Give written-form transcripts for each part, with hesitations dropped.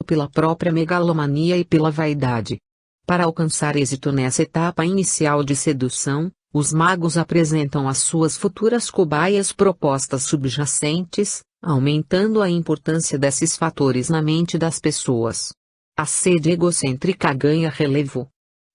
pela própria megalomania e pela vaidade. Para alcançar êxito nessa etapa inicial de sedução, os magos apresentam às suas futuras cobaias propostas subjacentes, aumentando a importância desses fatores na mente das pessoas. A sede egocêntrica ganha relevo.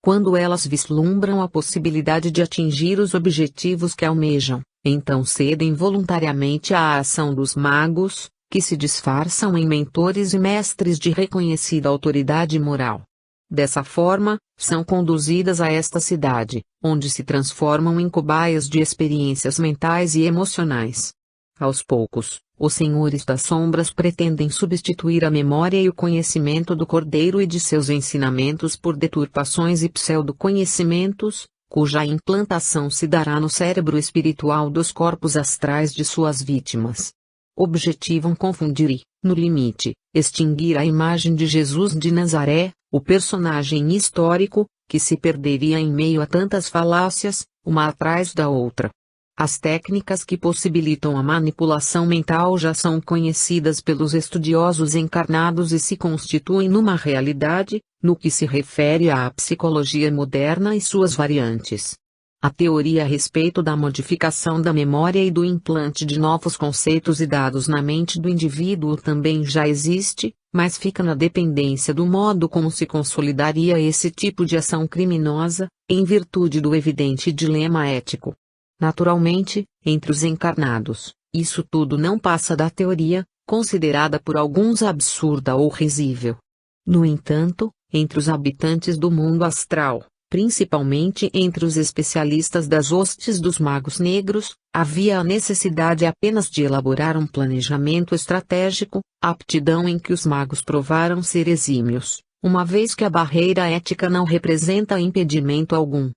Quando elas vislumbram a possibilidade de atingir os objetivos que almejam, então cedem voluntariamente à ação dos magos, que se disfarçam em mentores e mestres de reconhecida autoridade moral. Dessa forma, são conduzidas a esta cidade, onde se transformam em cobaias de experiências mentais e emocionais. Aos poucos, os senhores das sombras pretendem substituir a memória e o conhecimento do Cordeiro e de seus ensinamentos por deturpações e pseudo-conhecimentos, cuja implantação se dará no cérebro espiritual dos corpos astrais de suas vítimas. Objetivam confundir e, no limite, extinguir a imagem de Jesus de Nazaré, o personagem histórico, que se perderia em meio a tantas falácias, uma atrás da outra. As técnicas que possibilitam a manipulação mental já são conhecidas pelos estudiosos encarnados e se constituem numa realidade, no que se refere à psicologia moderna e suas variantes. A teoria a respeito da modificação da memória e do implante de novos conceitos e dados na mente do indivíduo também já existe, mas fica na dependência do modo como se consolidaria esse tipo de ação criminosa, em virtude do evidente dilema ético. Naturalmente, entre os encarnados, isso tudo não passa da teoria, considerada por alguns absurda ou risível. No entanto, entre os habitantes do mundo astral, principalmente entre os especialistas das hostes dos magos negros, havia a necessidade apenas de elaborar um planejamento estratégico, aptidão em que os magos provaram ser exímios, uma vez que a barreira ética não representa impedimento algum.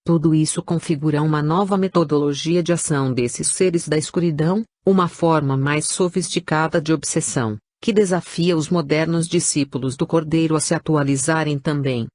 Tudo isso configura uma nova metodologia de ação desses seres da escuridão, uma forma mais sofisticada de obsessão, que desafia os modernos discípulos do Cordeiro a se atualizarem também.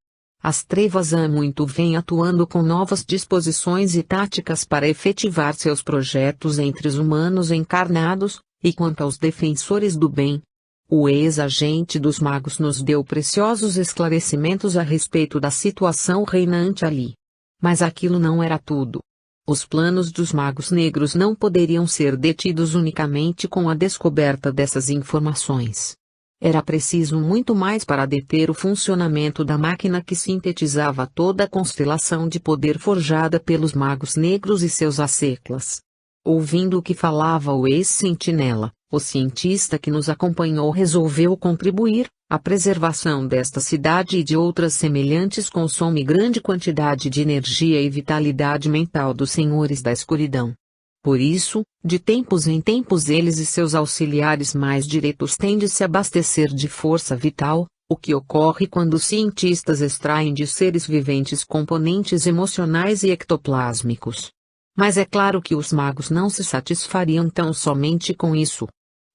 As trevas há muito vêm atuando com novas disposições e táticas para efetivar seus projetos entre os humanos encarnados, e quanto aos defensores do bem, o ex-agente dos magos nos deu preciosos esclarecimentos a respeito da situação reinante ali. Mas aquilo não era tudo. Os planos dos magos negros não poderiam ser detidos unicamente com a descoberta dessas informações. Era preciso muito mais para deter o funcionamento da máquina que sintetizava toda a constelação de poder forjada pelos magos negros e seus asseclas. Ouvindo o que falava o ex-sentinela, o cientista que nos acompanhou resolveu contribuir. A preservação desta cidade e de outras semelhantes consome grande quantidade de energia e vitalidade mental dos senhores da escuridão. Por isso, de tempos em tempos eles e seus auxiliares mais diretos têm de se abastecer de força vital, o que ocorre quando os cientistas extraem de seres viventes componentes emocionais e ectoplásmicos. Mas é claro que os magos não se satisfariam tão somente com isso.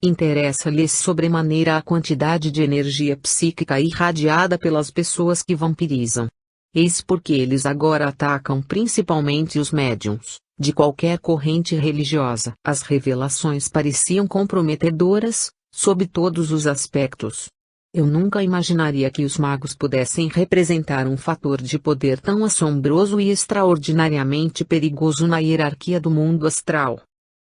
Interessa-lhes sobremaneira a quantidade de energia psíquica irradiada pelas pessoas que vampirizam. Eis porque eles agora atacam principalmente os médiuns, de qualquer corrente religiosa. As revelações pareciam comprometedoras, sob todos os aspectos. Eu nunca imaginaria que os magos pudessem representar um fator de poder tão assombroso e extraordinariamente perigoso na hierarquia do mundo astral.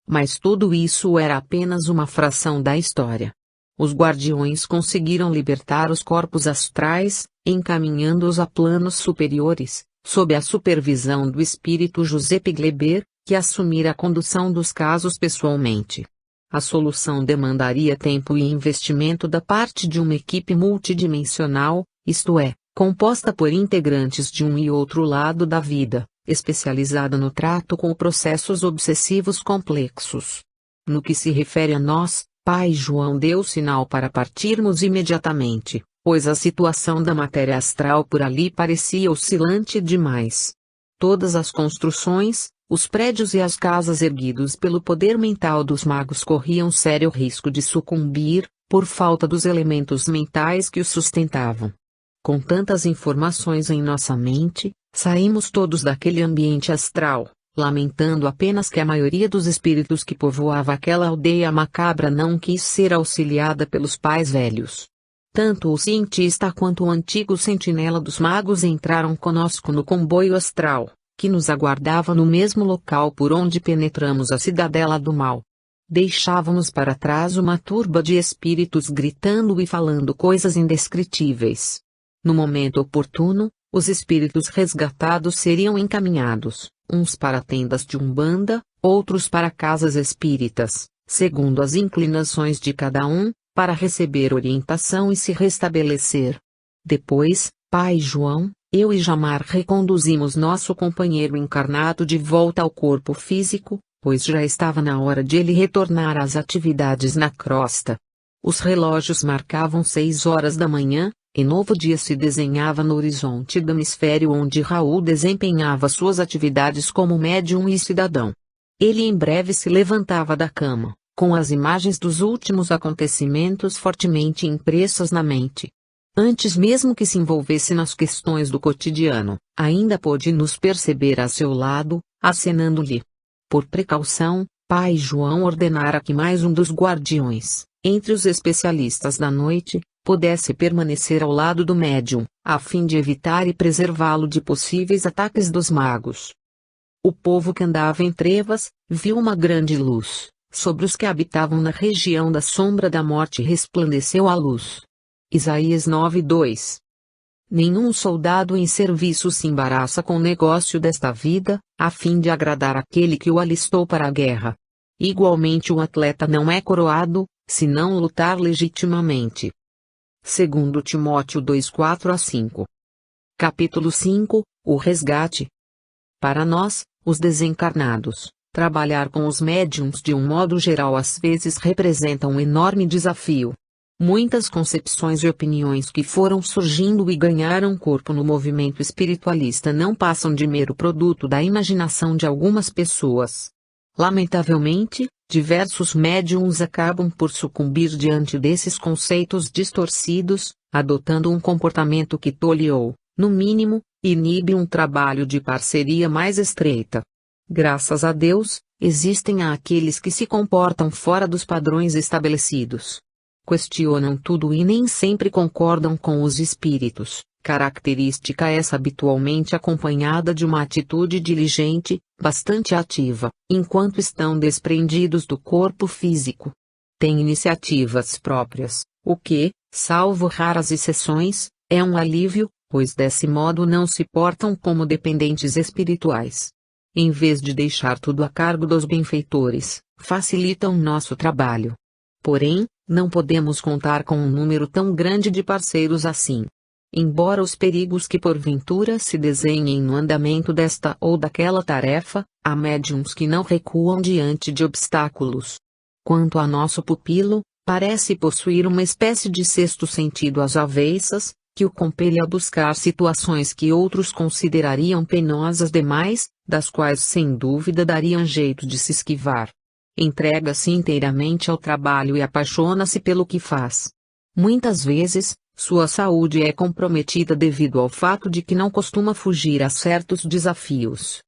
Mas tudo isso era apenas uma fração da história. Os guardiões conseguiram libertar os corpos astrais, encaminhando-os a planos superiores, sob a supervisão do espírito Giuseppe Gleber, que assumira a condução dos casos pessoalmente. A solução demandaria tempo e investimento da parte de uma equipe multidimensional, isto é, composta por integrantes de um e outro lado da vida, especializada no trato com processos obsessivos complexos. No que se refere a nós, Pai João deu sinal para partirmos imediatamente, pois a situação da matéria astral por ali parecia oscilante demais. Todas as construções, os prédios e as casas erguidos pelo poder mental dos magos corriam sério risco de sucumbir, por falta dos elementos mentais que os sustentavam. Com tantas informações em nossa mente, saímos todos daquele ambiente astral, lamentando apenas que a maioria dos espíritos que povoava aquela aldeia macabra não quis ser auxiliada pelos pais velhos. Tanto o cientista quanto o antigo sentinela dos magos entraram conosco no comboio astral, que nos aguardava no mesmo local por onde penetramos a cidadela do mal. Deixávamos para trás uma turba de espíritos gritando e falando coisas indescritíveis. No momento oportuno, os espíritos resgatados seriam encaminhados, uns para tendas de umbanda, outros para casas espíritas, segundo as inclinações de cada um, para receber orientação e se restabelecer. Depois, Pai João, eu e Jamar reconduzimos nosso companheiro encarnado de volta ao corpo físico, pois já estava na hora de ele retornar às atividades na crosta. Os relógios marcavam 6 horas da manhã, e novo dia se desenhava no horizonte do hemisfério onde Raul desempenhava suas atividades como médium e cidadão. Ele em breve se levantava da cama, com as imagens dos últimos acontecimentos fortemente impressas na mente. Antes mesmo que se envolvesse nas questões do cotidiano, ainda pôde nos perceber a seu lado, acenando-lhe. Por precaução, Pai João ordenara que mais um dos guardiões, entre os especialistas da noite, pudesse permanecer ao lado do médium, a fim de evitar e preservá-lo de possíveis ataques dos magos. O povo que andava em trevas, viu uma grande luz. Sobre os que habitavam na região da sombra da morte resplandeceu a luz. Isaías 9:2. Nenhum soldado em serviço se embaraça com o negócio desta vida, a fim de agradar aquele que o alistou para a guerra. Igualmente o atleta não é coroado, se não lutar legitimamente. 2 Timóteo 2:4-5. Capítulo 5, o resgate. Para nós, os desencarnados, trabalhar com os médiuns de um modo geral às vezes representa um enorme desafio. Muitas concepções e opiniões que foram surgindo e ganharam corpo no movimento espiritualista não passam de mero produto da imaginação de algumas pessoas. Lamentavelmente, diversos médiuns acabam por sucumbir diante desses conceitos distorcidos, adotando um comportamento que tolhe ou, no mínimo, inibe um trabalho de parceria mais estreita. Graças a Deus, existem aqueles que se comportam fora dos padrões estabelecidos. Questionam tudo e nem sempre concordam com os espíritos, característica essa habitualmente acompanhada de uma atitude diligente, bastante ativa, enquanto estão desprendidos do corpo físico. Têm iniciativas próprias, o que, salvo raras exceções, é um alívio, pois desse modo não se portam como dependentes espirituais. Em vez de deixar tudo a cargo dos benfeitores, facilitam nosso trabalho. Porém, não podemos contar com um número tão grande de parceiros assim. Embora os perigos que porventura se desenhem no andamento desta ou daquela tarefa, há médiuns que não recuam diante de obstáculos. Quanto a nosso pupilo, parece possuir uma espécie de sexto sentido às avessas, que o compele a buscar situações que outros considerariam penosas demais, das quais sem dúvida dariam jeito de se esquivar. Entrega-se inteiramente ao trabalho e apaixona-se pelo que faz. Muitas vezes, sua saúde é comprometida devido ao fato de que não costuma fugir a certos desafios.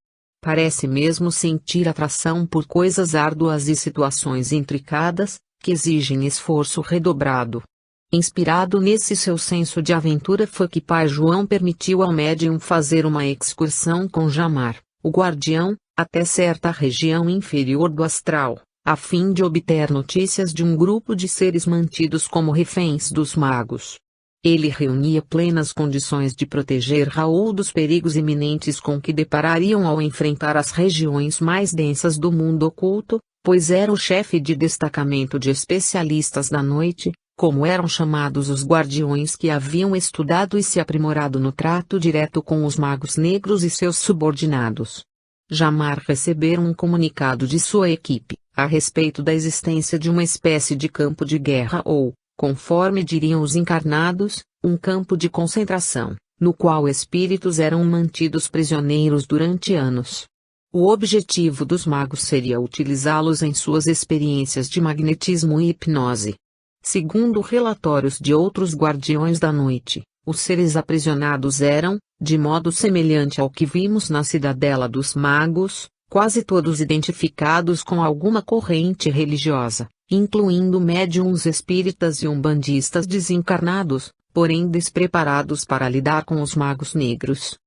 Parece mesmo sentir atração por coisas árduas e situações intricadas, que exigem esforço redobrado. Inspirado nesse seu senso de aventura foi que Pai João permitiu ao médium fazer uma excursão com Jamar, o guardião, até certa região inferior do astral, a fim de obter notícias de um grupo de seres mantidos como reféns dos magos. Ele reunia plenas condições de proteger Raul dos perigos iminentes com que deparariam ao enfrentar as regiões mais densas do mundo oculto, pois era o chefe de destacamento de especialistas da noite, como eram chamados os guardiões que haviam estudado e se aprimorado no trato direto com os magos negros e seus subordinados. Jamar recebera um comunicado de sua equipe, a respeito da existência de uma espécie de campo de guerra ou, conforme diriam os encarnados, um campo de concentração, no qual espíritos eram mantidos prisioneiros durante anos. O objetivo dos magos seria utilizá-los em suas experiências de magnetismo e hipnose. Segundo relatórios de outros guardiões da noite, os seres aprisionados eram, de modo semelhante ao que vimos na Cidadela dos Magos, quase todos identificados com alguma corrente religiosa, incluindo médiuns espíritas e umbandistas desencarnados, porém despreparados para lidar com os magos negros.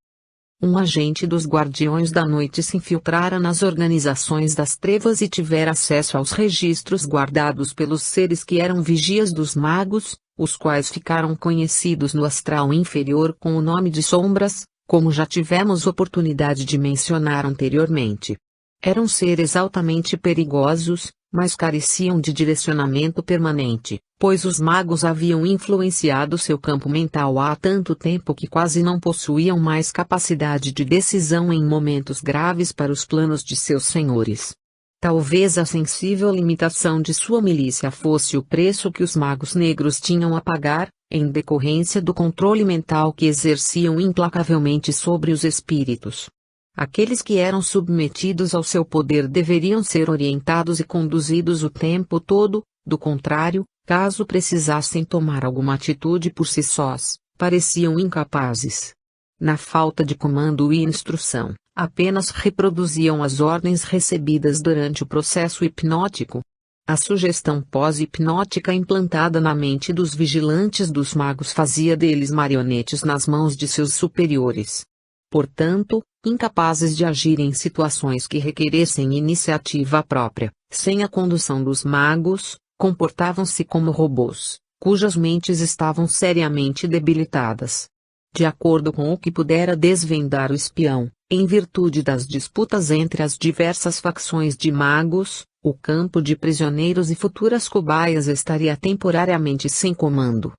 Um agente dos Guardiões da Noite se infiltrara nas organizações das trevas e tivera acesso aos registros guardados pelos seres que eram vigias dos magos, os quais ficaram conhecidos no astral inferior com o nome de sombras, como já tivemos oportunidade de mencionar anteriormente. Eram seres altamente perigosos, mas careciam de direcionamento permanente, pois os magos haviam influenciado seu campo mental há tanto tempo que quase não possuíam mais capacidade de decisão em momentos graves para os planos de seus senhores. Talvez a sensível limitação de sua milícia fosse o preço que os magos negros tinham a pagar, em decorrência do controle mental que exerciam implacavelmente sobre os espíritos. Aqueles que eram submetidos ao seu poder deveriam ser orientados e conduzidos o tempo todo, do contrário, caso precisassem tomar alguma atitude por si sós, pareciam incapazes. Na falta de comando e instrução, apenas reproduziam as ordens recebidas durante o processo hipnótico. A sugestão pós-hipnótica implantada na mente dos vigilantes dos magos fazia deles marionetes nas mãos de seus superiores. Portanto, incapazes de agir em situações que requeressem iniciativa própria, sem a condução dos magos, comportavam-se como robôs, cujas mentes estavam seriamente debilitadas. De acordo com o que pudera desvendar o espião, em virtude das disputas entre as diversas facções de magos, o campo de prisioneiros e futuras cobaias estaria temporariamente sem comando.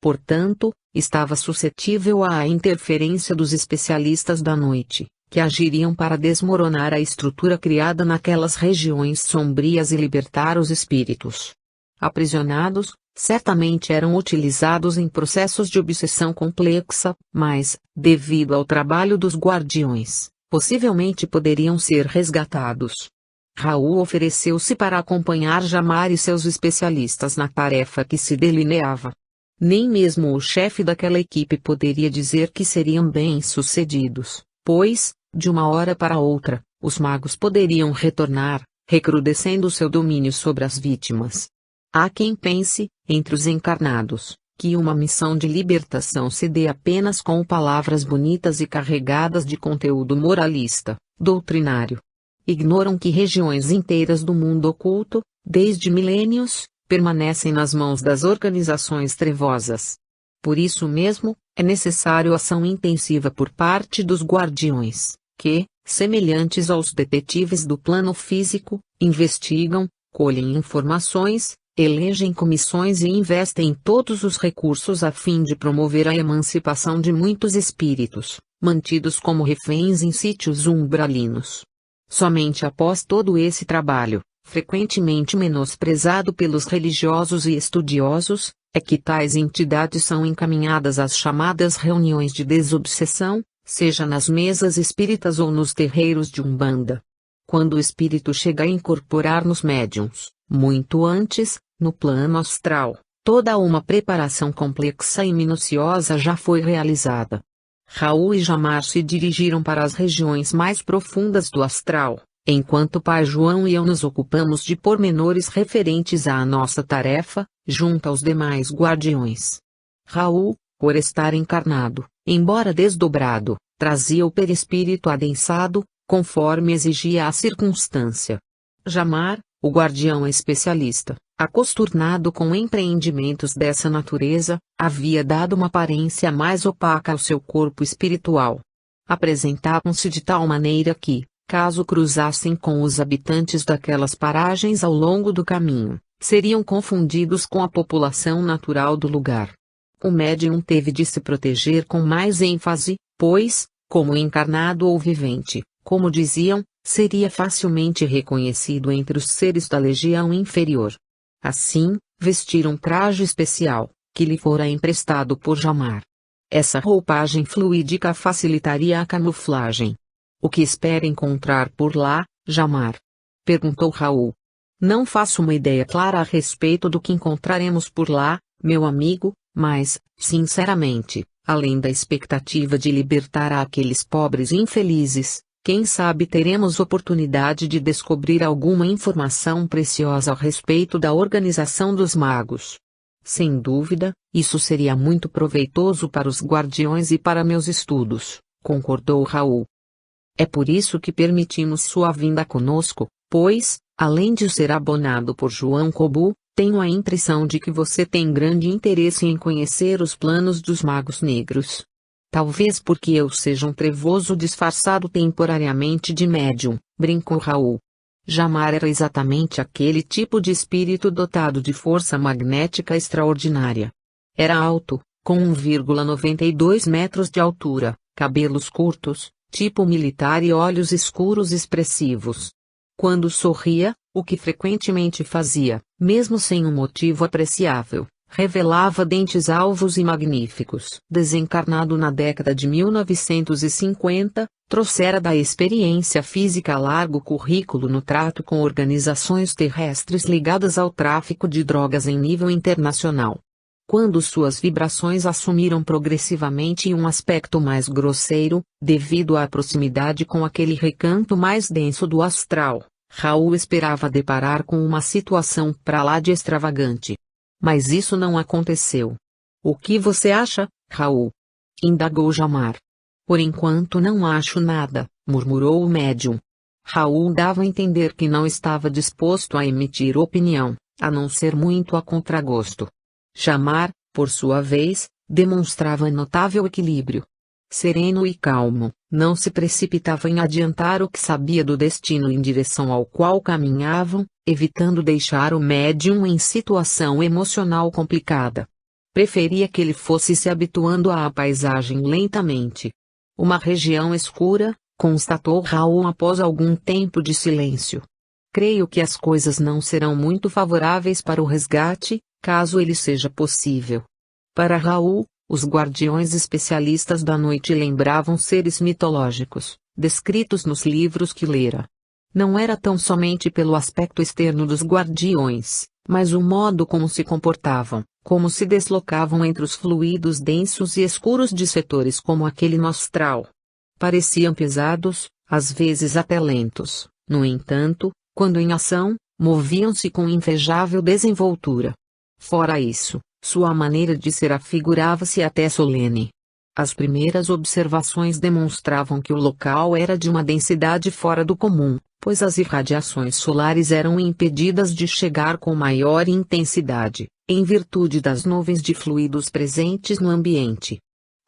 Portanto, estava suscetível à interferência dos especialistas da noite, que agiriam para desmoronar a estrutura criada naquelas regiões sombrias e libertar os espíritos. Aprisionados, certamente eram utilizados em processos de obsessão complexa, mas, devido ao trabalho dos guardiões, possivelmente poderiam ser resgatados. Raul ofereceu-se para acompanhar Jamar e seus especialistas na tarefa que se delineava. Nem mesmo o chefe daquela equipe poderia dizer que seriam bem-sucedidos, pois, de uma hora para outra, os magos poderiam retornar, recrudescendo seu domínio sobre as vítimas. Há quem pense, entre os encarnados, que uma missão de libertação se dê apenas com palavras bonitas e carregadas de conteúdo moralista, doutrinário. Ignoram que regiões inteiras do mundo oculto, desde milênios, permanecem nas mãos das organizações trevosas. Por isso mesmo, é necessário ação intensiva por parte dos guardiões, que, semelhantes aos detetives do plano físico, investigam, colhem informações, elegem comissões e investem todos os recursos a fim de promover a emancipação de muitos espíritos, mantidos como reféns em sítios umbralinos. Somente após todo esse trabalho, frequentemente menosprezado pelos religiosos e estudiosos, é que tais entidades são encaminhadas às chamadas reuniões de desobsessão, seja nas mesas espíritas ou nos terreiros de Umbanda. Quando o espírito chega a incorporar nos médiuns, muito antes, no plano astral, toda uma preparação complexa e minuciosa já foi realizada. Raul e Jamar se dirigiram para as regiões mais profundas do astral, enquanto Pai João e eu nos ocupamos de pormenores referentes à nossa tarefa, junto aos demais guardiões. Raul, por estar encarnado, embora desdobrado, trazia o perispírito adensado, conforme exigia a circunstância. Jamar, o guardião especialista, acostumado com empreendimentos dessa natureza, havia dado uma aparência mais opaca ao seu corpo espiritual. Apresentavam-se de tal maneira que, caso cruzassem com os habitantes daquelas paragens ao longo do caminho, seriam confundidos com a população natural do lugar. O médium teve de se proteger com mais ênfase, pois, como encarnado ou vivente, como diziam, seria facilmente reconhecido entre os seres da legião inferior. Assim, vestir um traje especial, que lhe fora emprestado por Jamar. Essa roupagem fluídica facilitaria a camuflagem. O que espera encontrar por lá, Jamar? Perguntou Raul. Não faço uma ideia clara a respeito do que encontraremos por lá, meu amigo, mas, sinceramente, além da expectativa de libertar aqueles pobres infelizes, Quem sabe teremos oportunidade de descobrir alguma informação preciosa a respeito da organização dos magos. Sem dúvida, isso seria muito proveitoso para os guardiões e para meus estudos, concordou Raul. É por isso que permitimos sua vinda conosco, pois, além de ser abonado por João Kobu, tenho a impressão de que você tem grande interesse em conhecer os planos dos magos negros. Talvez porque eu seja um trevoso disfarçado temporariamente de médium, brincou Raul. Jamar era exatamente aquele tipo de espírito dotado de força magnética extraordinária. Era alto, com 1,92 metros de altura, cabelos curtos, tipo militar e olhos escuros expressivos. Quando sorria, o que frequentemente fazia, mesmo sem um motivo apreciável, revelava dentes alvos e magníficos. Desencarnado na década de 1950, trouxera da experiência física largo currículo no trato com organizações terrestres ligadas ao tráfico de drogas em nível internacional. Quando suas vibrações assumiram progressivamente um aspecto mais grosseiro, devido à proximidade com aquele recanto mais denso do astral, Raul esperava deparar com uma situação pra lá de extravagante. Mas isso não aconteceu. O que você acha, Raul? Indagou Jamar. Por enquanto não acho nada, murmurou o médium. Raul dava a entender que não estava disposto a emitir opinião, a não ser muito a contragosto. Jamar, por sua vez, demonstrava notável equilíbrio. Sereno e calmo, não se precipitava em adiantar o que sabia do destino em direção ao qual caminhavam, evitando deixar o médium em situação emocional complicada. Preferia que ele fosse se habituando à paisagem lentamente. Uma região escura, constatou Raul após algum tempo de silêncio. Creio que as coisas não serão muito favoráveis para o resgate, caso ele seja possível. Para Raul, os guardiões especialistas da noite lembravam seres mitológicos, descritos nos livros que lera. Não era tão somente pelo aspecto externo dos guardiões, mas o modo como se comportavam, como se deslocavam entre os fluidos densos e escuros de setores como aquele no astral. Pareciam pesados, às vezes até lentos, no entanto, quando em ação, moviam-se com invejável desenvoltura. Fora isso, sua maneira de ser afigurava-se até solene. As primeiras observações demonstravam que o local era de uma densidade fora do comum, pois as irradiações solares eram impedidas de chegar com maior intensidade, em virtude das nuvens de fluidos presentes no ambiente.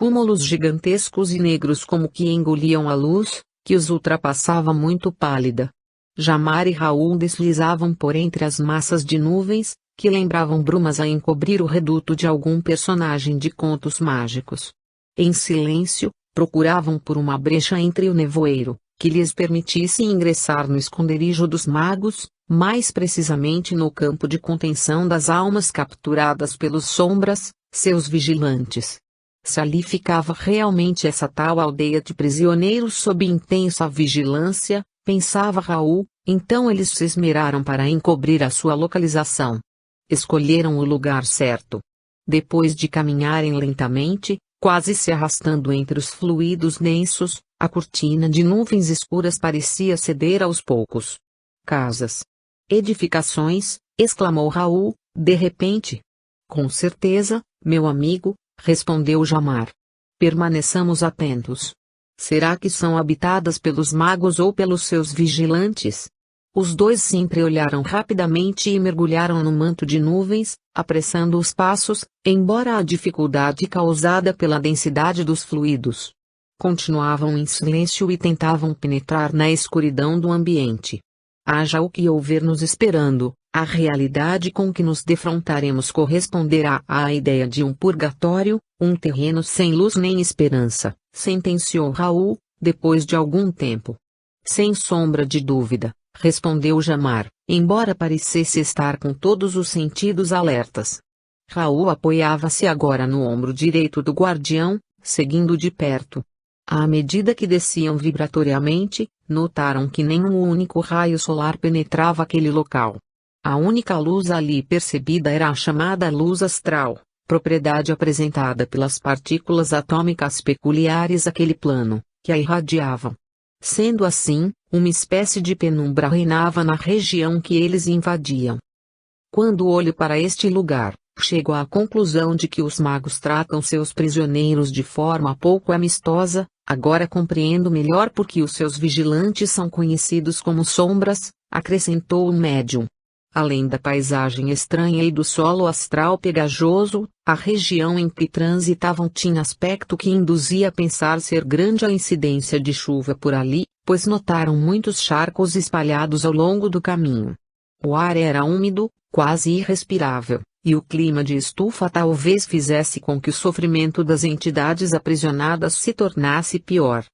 Cúmulos gigantescos e negros como que engoliam a luz, que os ultrapassava muito pálida. Jamar e Raul deslizavam por entre as massas de nuvens, que lembravam brumas a encobrir o reduto de algum personagem de contos mágicos. Em silêncio, procuravam por uma brecha entre o nevoeiro, que lhes permitisse ingressar no esconderijo dos magos, mais precisamente no campo de contenção das almas capturadas pelos sombras, seus vigilantes. Se ali ficava realmente essa tal aldeia de prisioneiros sob intensa vigilância, pensava Raul, então eles se esmeraram para encobrir a sua localização. Escolheram o lugar certo. Depois de caminharem lentamente, quase se arrastando entre os fluidos densos, a cortina de nuvens escuras parecia ceder aos poucos. Casas. Edificações, exclamou Raul, de repente. Com certeza, meu amigo, respondeu Jamar. Permaneçamos atentos. Será que são habitadas pelos magos ou pelos seus vigilantes? Os dois se entreolharam rapidamente e mergulharam no manto de nuvens, apressando os passos, embora a dificuldade causada pela densidade dos fluidos. Continuavam em silêncio e tentavam penetrar na escuridão do ambiente. Haja o que houver nos esperando, a realidade com que nos defrontaremos corresponderá à ideia de um purgatório, um terreno sem luz nem esperança, sentenciou Raul, depois de algum tempo. Sem sombra de dúvida, respondeu Jamar, embora parecesse estar com todos os sentidos alertas. Raul apoiava-se agora no ombro direito do guardião, seguindo de perto. À medida que desciam vibratoriamente, notaram que nenhum único raio solar penetrava aquele local. A única luz ali percebida era a chamada luz astral, propriedade apresentada pelas partículas atômicas peculiares àquele plano, que a irradiavam. Sendo assim, uma espécie de penumbra reinava na região que eles invadiam. Quando olho para este lugar, chego à conclusão de que os magos tratam seus prisioneiros de forma pouco amistosa. Agora compreendo melhor por que os seus vigilantes são conhecidos como sombras, acrescentou o médium. Além da paisagem estranha e do solo astral pegajoso, a região em que transitavam tinha aspecto que induzia a pensar ser grande a incidência de chuva por ali, pois notaram muitos charcos espalhados ao longo do caminho. O ar era úmido, quase irrespirável, e o clima de estufa talvez fizesse com que o sofrimento das entidades aprisionadas se tornasse pior.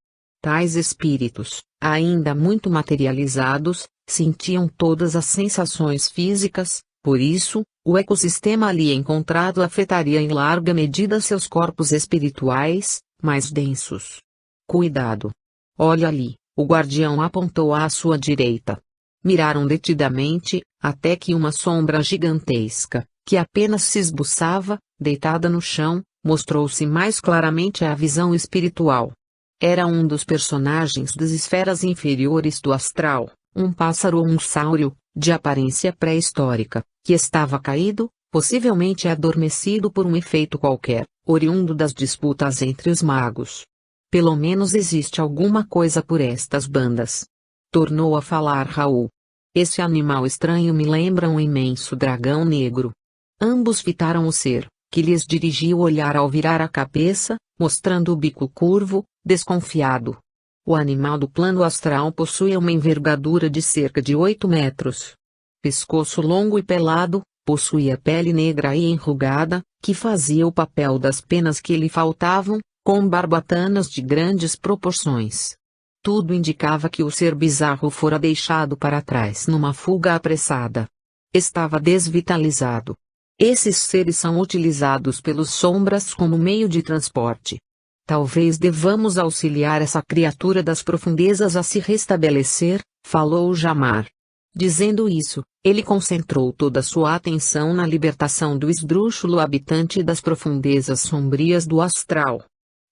Tais espíritos, ainda muito materializados, sentiam todas as sensações físicas, por isso, o ecossistema ali encontrado afetaria em larga medida seus corpos espirituais, mais densos. Cuidado! Olha ali, o guardião apontou à sua direita. Miraram detidamente, até que uma sombra gigantesca, que apenas se esboçava, deitada no chão, mostrou-se mais claramente à visão espiritual. Era um dos personagens das esferas inferiores do astral, um pássaro ou um sáurio, de aparência pré-histórica, que estava caído, possivelmente adormecido por um efeito qualquer, oriundo das disputas entre os magos. Pelo menos existe alguma coisa por estas bandas. Tornou a falar Raul. Esse animal estranho me lembra um imenso dragão negro. Ambos fitaram o ser, que lhes dirigia o olhar ao virar a cabeça, mostrando o bico curvo, desconfiado. O animal do plano astral possuía uma envergadura de cerca de 8 metros. Pescoço longo e pelado, possuía pele negra e enrugada, que fazia o papel das penas que lhe faltavam, com barbatanas de grandes proporções. Tudo indicava que o ser bizarro fora deixado para trás numa fuga apressada. Estava desvitalizado. Esses seres são utilizados pelos sombras como meio de transporte. Talvez devamos auxiliar essa criatura das profundezas a se restabelecer, falou Jamar. Dizendo isso, ele concentrou toda sua atenção na libertação do esdrúxulo habitante das profundezas sombrias do astral.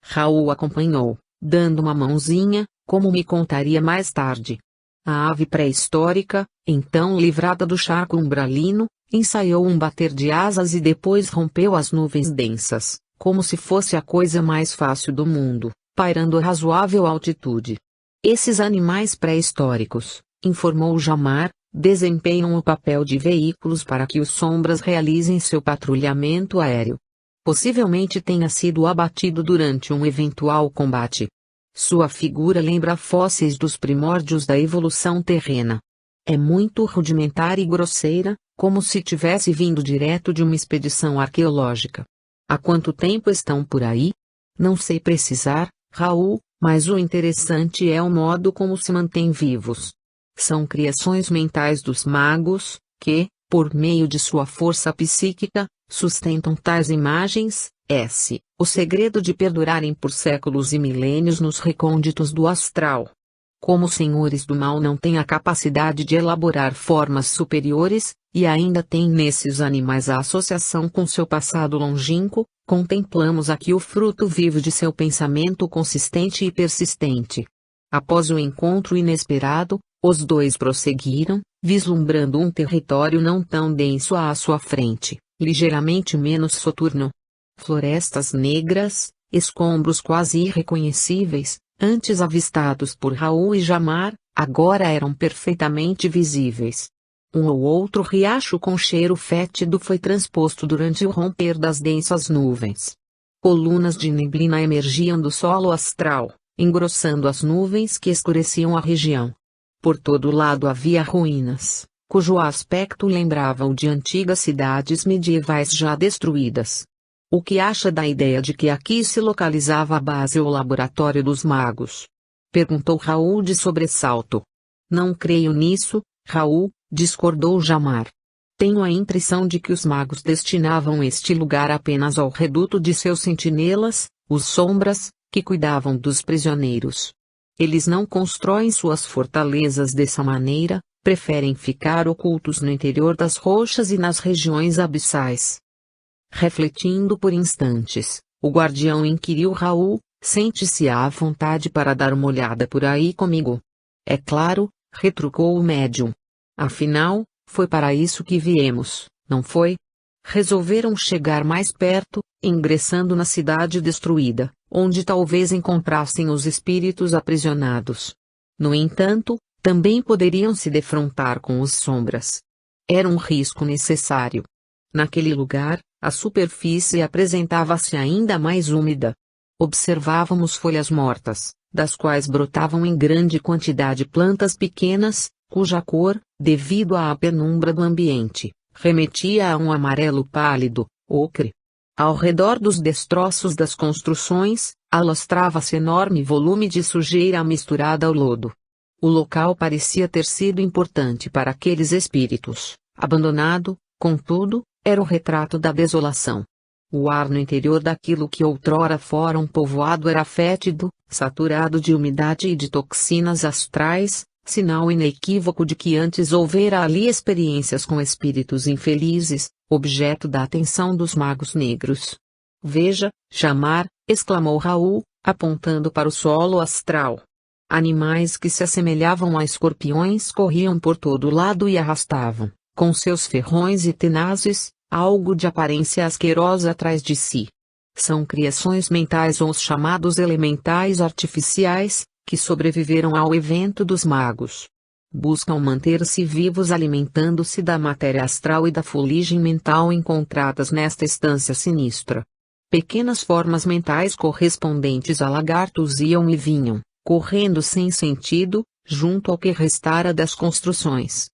Raul acompanhou, dando uma mãozinha, como me contaria mais tarde. A ave pré-histórica, então livrada do charco umbralino, ensaiou um bater de asas e depois rompeu as nuvens densas, como se fosse a coisa mais fácil do mundo, pairando a razoável altitude. Esses animais pré-históricos, informou Jamar, desempenham o papel de veículos para que os sombras realizem seu patrulhamento aéreo. Possivelmente tenha sido abatido durante um eventual combate. Sua figura lembra fósseis dos primórdios da evolução terrena. É muito rudimentar e grosseira, como se tivesse vindo direto de uma expedição arqueológica. Há quanto tempo estão por aí? Não sei precisar, Raul, mas o interessante é o modo como se mantêm vivos. São criações mentais dos magos, que, por meio de sua força psíquica, sustentam tais imagens. O segredo de perdurarem por séculos e milênios nos recônditos do astral. Como os senhores do mal não têm a capacidade de elaborar formas superiores, e ainda têm nesses animais a associação com seu passado longínquo, contemplamos aqui o fruto vivo de seu pensamento consistente e persistente. Após o encontro inesperado, os dois prosseguiram, vislumbrando um território não tão denso à sua frente, ligeiramente menos soturno. Florestas negras, escombros quase irreconhecíveis, antes avistados por Raul e Jamar, agora eram perfeitamente visíveis. Um ou outro riacho com cheiro fétido foi transposto durante o romper das densas nuvens. Colunas de neblina emergiam do solo astral, engrossando as nuvens que escureciam a região. Por todo lado havia ruínas, cujo aspecto lembrava o de antigas cidades medievais já destruídas. O que acha da ideia de que aqui se localizava a base ou laboratório dos magos? Perguntou Raul de sobressalto. Não creio nisso, Raul, discordou Jamar. Tenho a impressão de que os magos destinavam este lugar apenas ao reduto de seus sentinelas, os sombras, que cuidavam dos prisioneiros. Eles não constroem suas fortalezas dessa maneira, preferem ficar ocultos no interior das rochas e nas regiões abissais. Refletindo por instantes, o guardião inquiriu Raul, Sente-se à vontade para dar uma olhada por aí comigo. É claro, retrucou o médium. Afinal, foi para isso que viemos, não foi? Resolveram chegar mais perto, ingressando na cidade destruída, onde talvez encontrassem os espíritos aprisionados. No entanto, também poderiam se defrontar com os sombras. Era um risco necessário. Naquele lugar, a superfície apresentava-se ainda mais úmida. Observávamos folhas mortas, das quais brotavam em grande quantidade plantas pequenas, cuja cor, devido à penumbra do ambiente, remetia a um amarelo pálido, ocre. Ao redor dos destroços das construções, alastrava-se enorme volume de sujeira misturada ao lodo. O local parecia ter sido importante para aqueles espíritos. Abandonado, contudo, era o retrato da desolação. O ar no interior daquilo que outrora fora um povoado era fétido, saturado de umidade e de toxinas astrais, sinal inequívoco de que antes houvera ali experiências com espíritos infelizes, objeto da atenção dos magos negros. Veja, chamar, exclamou Raul, apontando para o solo astral. Animais que se assemelhavam a escorpiões corriam por todo lado e arrastavam, com seus ferrões e tenazes, algo de aparência asquerosa atrás de si. São criações mentais ou os chamados elementais artificiais, que sobreviveram ao evento dos magos. Buscam manter-se vivos alimentando-se da matéria astral e da fuligem mental encontradas nesta estância sinistra. Pequenas formas mentais correspondentes a lagartos iam e vinham, correndo sem sentido, junto ao que restara das construções.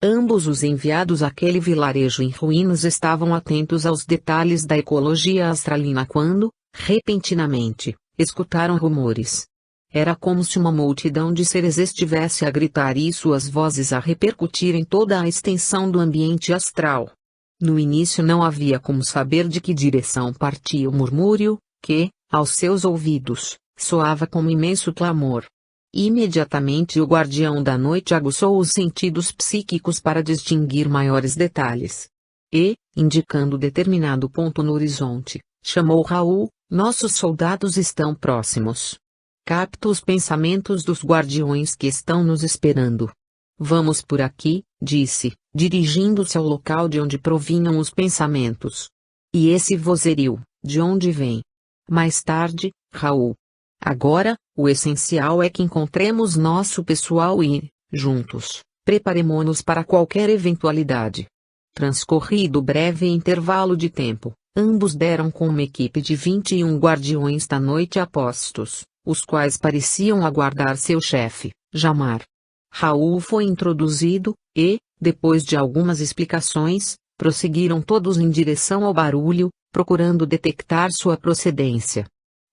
Ambos os enviados àquele vilarejo em ruínas estavam atentos aos detalhes da ecologia astralina quando, repentinamente, escutaram rumores. Era como se uma multidão de seres estivesse a gritar e suas vozes a repercutir em toda a extensão do ambiente astral. No início não havia como saber de que direção partia o murmúrio, que, aos seus ouvidos, soava como imenso clamor. Imediatamente o guardião da noite aguçou os sentidos psíquicos para distinguir maiores detalhes. E, indicando determinado ponto no horizonte, chamou Raul: nossos soldados estão próximos. Capto os pensamentos dos guardiões que estão nos esperando. Vamos por aqui, disse, dirigindo-se ao local de onde provinham os pensamentos. E esse vozerio, de onde vem? Mais tarde, Raul. Agora, o essencial é que encontremos nosso pessoal e, juntos, preparemo-nos para qualquer eventualidade. Transcorrido breve intervalo de tempo, ambos deram com uma equipe de 21 guardiões da noite a postos, os quais pareciam aguardar seu chefe, Jamar. Raul foi introduzido, e, depois de algumas explicações, prosseguiram todos em direção ao barulho, procurando detectar sua procedência.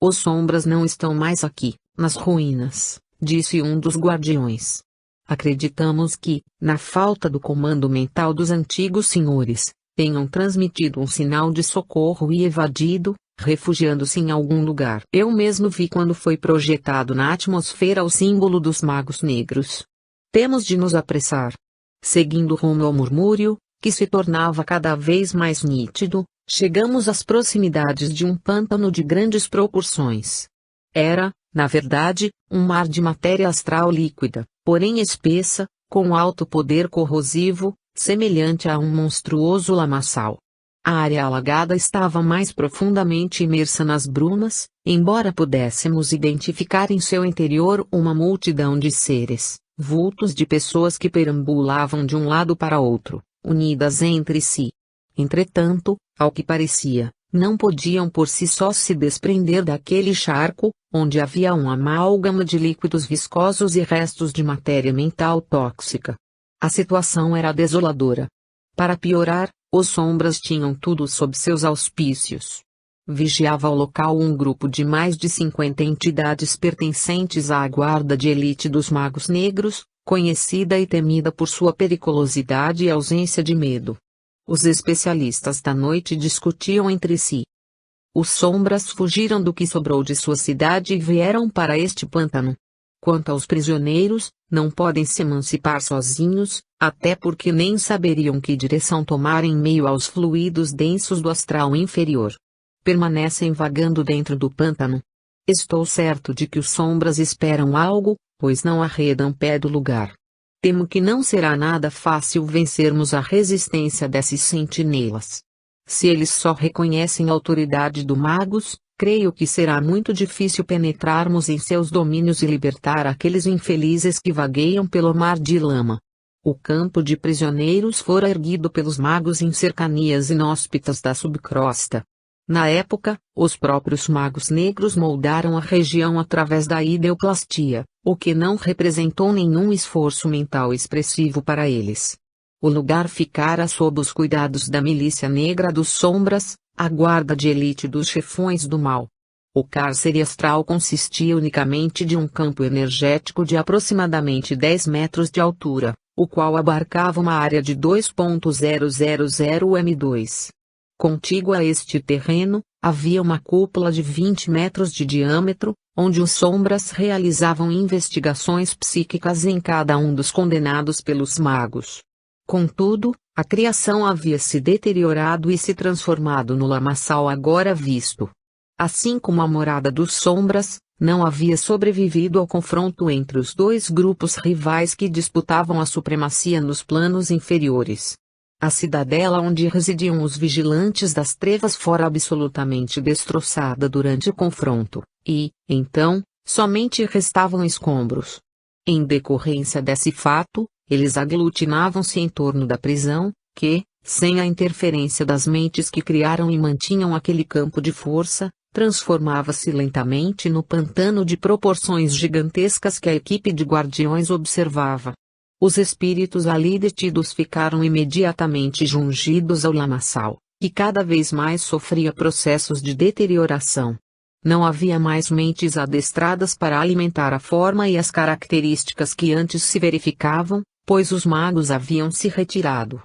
Os sombras não estão mais aqui, nas ruínas, disse um dos guardiões. Acreditamos que, na falta do comando mental dos antigos senhores, tenham transmitido um sinal de socorro e evadido, refugiando-se em algum lugar. Eu mesmo vi quando foi projetado na atmosfera o símbolo dos magos negros. Temos de nos apressar. Seguindo rumo ao murmúrio, que se tornava cada vez mais nítido, chegamos às proximidades de um pântano de grandes proporções. Era, na verdade, um mar de matéria astral líquida, porém espessa, com alto poder corrosivo, semelhante a um monstruoso lamaçal. A área alagada estava mais profundamente imersa nas brumas, embora pudéssemos identificar em seu interior uma multidão de seres, vultos de pessoas que perambulavam de um lado para outro, unidas entre si. Entretanto, ao que parecia, não podiam por si só se desprender daquele charco, onde havia um amálgama de líquidos viscosos e restos de matéria mental tóxica. A situação era desoladora. Para piorar, os sombras tinham tudo sob seus auspícios. Vigiava o local um grupo de mais de 50 entidades pertencentes à guarda de elite dos magos negros, conhecida e temida por sua periculosidade e ausência de medo. Os especialistas da noite discutiam entre si. Os sombras fugiram do que sobrou de sua cidade e vieram para este pântano. Quanto aos prisioneiros, não podem se emancipar sozinhos, até porque nem saberiam que direção tomar em meio aos fluidos densos do astral inferior. Permanecem vagando dentro do pântano. Estou certo de que os sombras esperam algo, pois não arredam pé do lugar. Temo que não será nada fácil vencermos a resistência desses sentinelas. Se eles só reconhecem a autoridade do Magus, creio que será muito difícil penetrarmos em seus domínios e libertar aqueles infelizes que vagueiam pelo mar de lama. O campo de prisioneiros fora erguido pelos magos em cercanias inóspitas da subcrosta. Na época, os próprios magos negros moldaram a região através da ideoplastia, o que não representou nenhum esforço mental expressivo para eles. O lugar ficara sob os cuidados da milícia negra dos Sombras, a guarda de elite dos chefões do mal. O cárcere astral consistia unicamente de um campo energético de aproximadamente 10 metros de altura, o qual abarcava uma área de 2.000 m2. Contígua a este terreno, havia uma cúpula de 20 metros de diâmetro, onde os Sombras realizavam investigações psíquicas em cada um dos condenados pelos magos. Contudo, a criação havia se deteriorado e se transformado no lamaçal agora visto. Assim como a morada dos Sombras, não havia sobrevivido ao confronto entre os dois grupos rivais que disputavam a supremacia nos planos inferiores. A cidadela onde residiam os vigilantes das trevas fora absolutamente destroçada durante o confronto, e, então, somente restavam escombros. Em decorrência desse fato, eles aglutinavam-se em torno da prisão, que, sem a interferência das mentes que criaram e mantinham aquele campo de força, transformava-se lentamente no pantano de proporções gigantescas que a equipe de guardiões observava. Os espíritos ali detidos ficaram imediatamente jungidos ao lamaçal, que cada vez mais sofria processos de deterioração. Não havia mais mentes adestradas para alimentar a forma e as características que antes se verificavam, pois os magos haviam se retirado.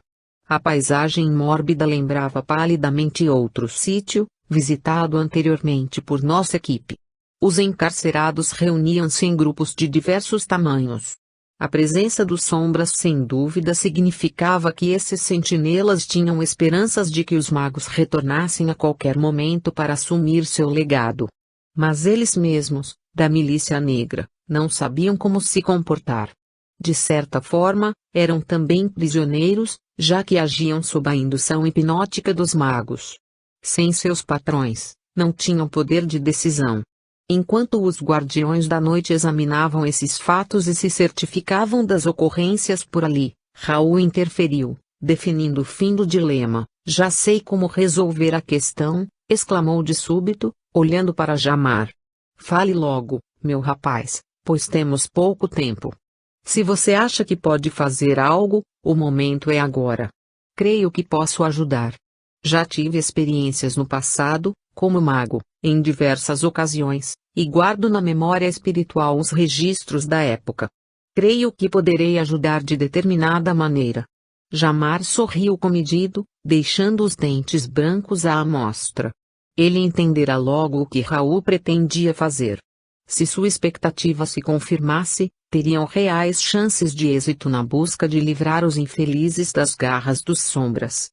A paisagem mórbida lembrava palidamente outro sítio, visitado anteriormente por nossa equipe. Os encarcerados reuniam-se em grupos de diversos tamanhos. A presença dos Sombras sem dúvida significava que esses sentinelas tinham esperanças de que os magos retornassem a qualquer momento para assumir seu legado. Mas eles mesmos, da milícia negra, não sabiam como se comportar. De certa forma, eram também prisioneiros, já que agiam sob a indução hipnótica dos magos. Sem seus patrões, não tinham poder de decisão. Enquanto os guardiões da noite examinavam esses fatos e se certificavam das ocorrências por ali, Raul interferiu, definindo o fim do dilema. Já sei como resolver a questão, exclamou de súbito, olhando para Jamar. Fale logo, meu rapaz, pois temos pouco tempo. Se você acha que pode fazer algo, o momento é agora. Creio que posso ajudar. Já tive experiências no passado, como mago, em diversas ocasiões, e guardo na memória espiritual os registros da época. Creio que poderei ajudar de determinada maneira. Jamar sorriu comedido, deixando os dentes brancos à amostra. Ele entenderá logo o que Raul pretendia fazer. Se sua expectativa se confirmasse, teriam reais chances de êxito na busca de livrar os infelizes das garras dos Sombras.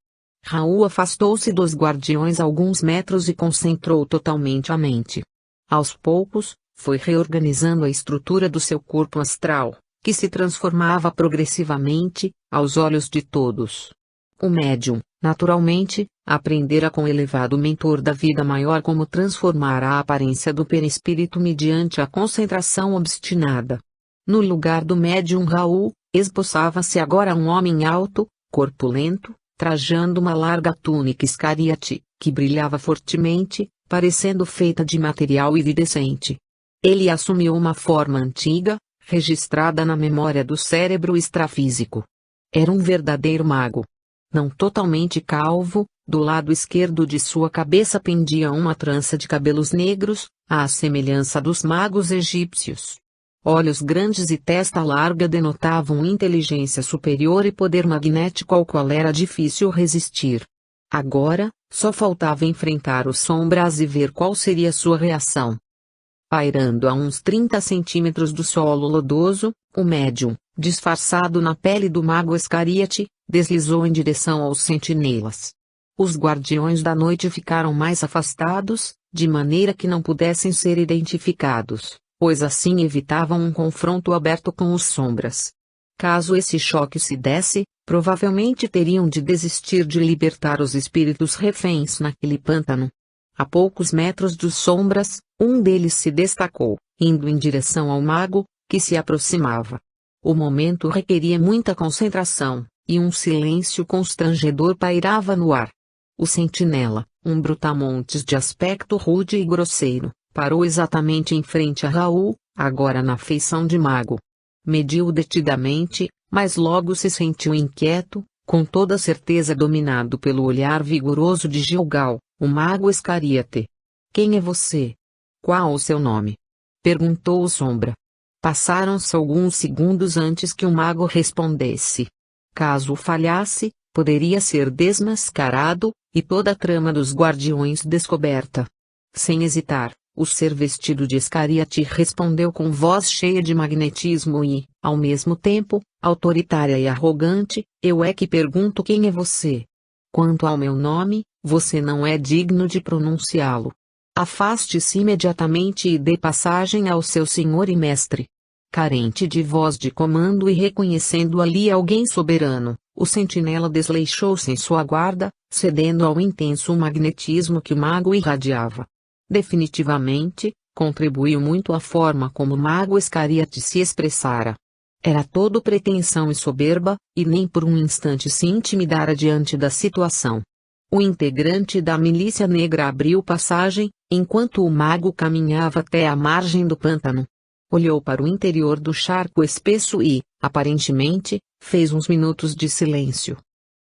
Raul afastou-se dos guardiões alguns metros e concentrou totalmente a mente. Aos poucos, foi reorganizando a estrutura do seu corpo astral, que se transformava progressivamente, aos olhos de todos. O médium, naturalmente, aprendera com o elevado mentor da vida maior como transformar a aparência do perispírito mediante a concentração obstinada. No lugar do médium Raul, esboçava-se agora um homem alto, corpulento, trajando uma larga túnica escariate, que brilhava fortemente, parecendo feita de material iridescente. Ele assumiu uma forma antiga, registrada na memória do cérebro extrafísico. Era um verdadeiro mago. Não totalmente calvo, do lado esquerdo de sua cabeça pendia uma trança de cabelos negros, à semelhança dos magos egípcios. Olhos grandes e testa larga denotavam inteligência superior e poder magnético ao qual era difícil resistir. Agora, só faltava enfrentar os Sombras e ver qual seria sua reação. Pairando a uns 30 centímetros do solo lodoso, o médium, disfarçado na pele do mago Escariate, deslizou em direção aos sentinelas. Os guardiões da noite ficaram mais afastados, de maneira que não pudessem ser identificados, pois assim evitavam um confronto aberto com os sombras. Caso esse choque se desse, provavelmente teriam de desistir de libertar os espíritos reféns naquele pântano. A poucos metros dos sombras, um deles se destacou, indo em direção ao mago, que se aproximava. O momento requeria muita concentração, e um silêncio constrangedor pairava no ar. O sentinela, um brutamontes de aspecto rude e grosseiro, parou exatamente em frente a Raul, agora na feição de mago. Mediu-o detidamente, mas logo se sentiu inquieto, com toda certeza dominado pelo olhar vigoroso de Gilgal, o mago Iscariote. "Quem é você? Qual o seu nome?" perguntou o Sombra. Passaram-se alguns segundos antes que o mago respondesse. Caso falhasse, poderia ser desmascarado, e toda a trama dos guardiões descoberta. Sem hesitar, o ser vestido de Iscariote respondeu com voz cheia de magnetismo e, ao mesmo tempo, autoritária e arrogante: "Eu é que pergunto quem é você. Quanto ao meu nome, você não é digno de pronunciá-lo. Afaste-se imediatamente e dê passagem ao seu senhor e mestre." Carente de voz de comando e reconhecendo ali alguém soberano, o sentinela desleixou-se em sua guarda, cedendo ao intenso magnetismo que o mago irradiava. Definitivamente, contribuiu muito a forma como o mago Iscariote se expressara. Era todo pretensão e soberba, e nem por um instante se intimidara diante da situação. O integrante da milícia negra abriu passagem, enquanto o mago caminhava até a margem do pântano. Olhou para o interior do charco espesso e, aparentemente, fez uns minutos de silêncio.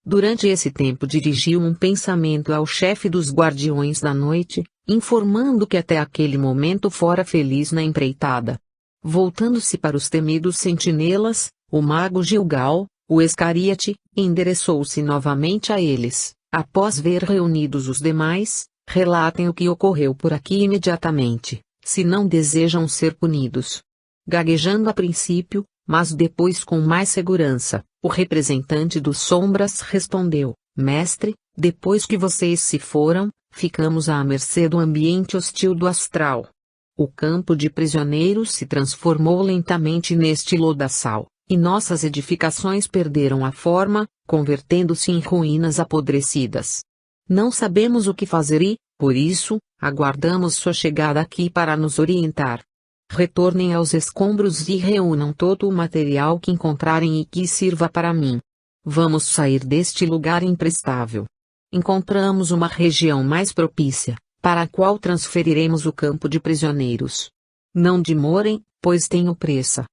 Durante esse tempo dirigiu um pensamento ao chefe dos Guardiões da Noite, informando que até aquele momento fora feliz na empreitada. Voltando-se para os temidos sentinelas, o mago Gilgal, o Iscariote, endereçou-se novamente a eles. "Após ver reunidos os demais, relatem o que ocorreu por aqui imediatamente, se não desejam ser punidos." Gaguejando a princípio, mas depois com mais segurança, o representante dos Sombras respondeu: "Mestre, depois que vocês se foram, ficamos à mercê do ambiente hostil do astral. O campo de prisioneiros se transformou lentamente neste lodaçal, e nossas edificações perderam a forma, convertendo-se em ruínas apodrecidas. Não sabemos o que fazer e, por isso, aguardamos sua chegada aqui para nos orientar. Retornem aos escombros e reúnam todo o material que encontrarem e que sirva para mim. Vamos sair deste lugar imprestável. Encontramos uma região mais propícia, para a qual transferiremos o campo de prisioneiros. Não demorem, pois tenho pressa.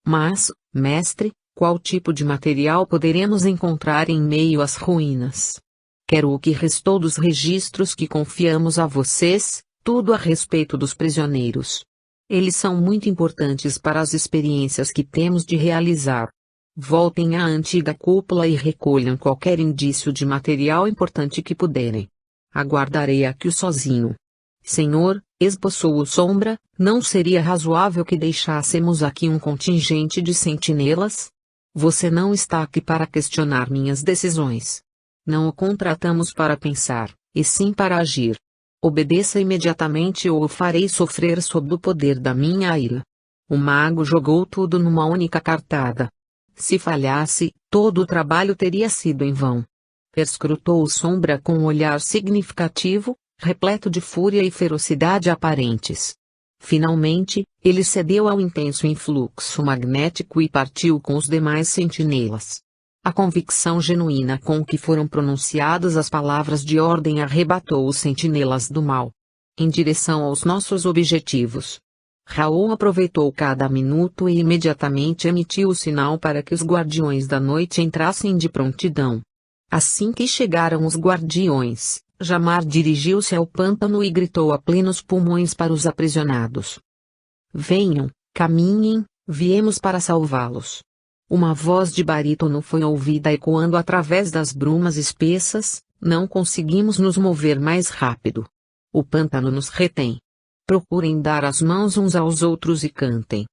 Mas, mestre, qual tipo de material poderemos encontrar em meio às ruínas? Quero o que restou dos registros que confiamos a vocês, tudo a respeito dos prisioneiros. Eles são muito importantes para as experiências que temos de realizar. Voltem à antiga cúpula e recolham qualquer indício de material importante que puderem. Aguardarei aqui sozinho." "Senhor", esboçou o Sombra, "não seria razoável que deixássemos aqui um contingente de sentinelas? Você não está aqui para questionar minhas decisões. Não o contratamos para pensar, e sim para agir. Obedeça imediatamente ou o farei sofrer sob o poder da minha ira." O mago jogou tudo numa única cartada. Se falhasse, todo o trabalho teria sido em vão. Perscrutou o Sombra com um olhar significativo, repleto de fúria e ferocidade aparentes. Finalmente, ele cedeu ao intenso influxo magnético e partiu com os demais sentinelas. A convicção genuína com que foram pronunciadas as palavras de ordem arrebatou os sentinelas do mal. Em direção aos nossos objetivos. Raul aproveitou cada minuto e imediatamente emitiu o sinal para que os Guardiões da Noite entrassem de prontidão. Assim que chegaram os Guardiões, Jamar dirigiu-se ao pântano e gritou a plenos pulmões para os aprisionados: "Venham, caminhem, viemos para salvá-los." Uma voz de barítono foi ouvida ecoando através das brumas espessas: "Não conseguimos nos mover mais rápido. O pântano nos retém. Procurem dar as mãos uns aos outros e cantem.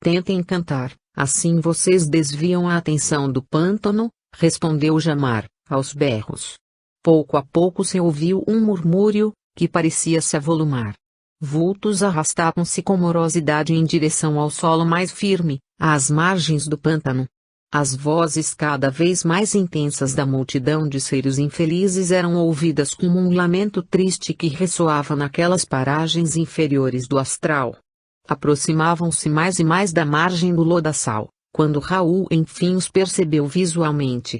Tentem cantar, assim vocês desviam a atenção do pântano", respondeu Jamar, aos berros. Pouco a pouco se ouviu um murmúrio, que parecia se avolumar. Vultos arrastavam-se com morosidade em direção ao solo mais firme, às margens do pântano. As vozes cada vez mais intensas da multidão de seres infelizes eram ouvidas como um lamento triste que ressoava naquelas paragens inferiores do astral. Aproximavam-se mais e mais da margem do lodaçal, quando Raul enfim os percebeu visualmente.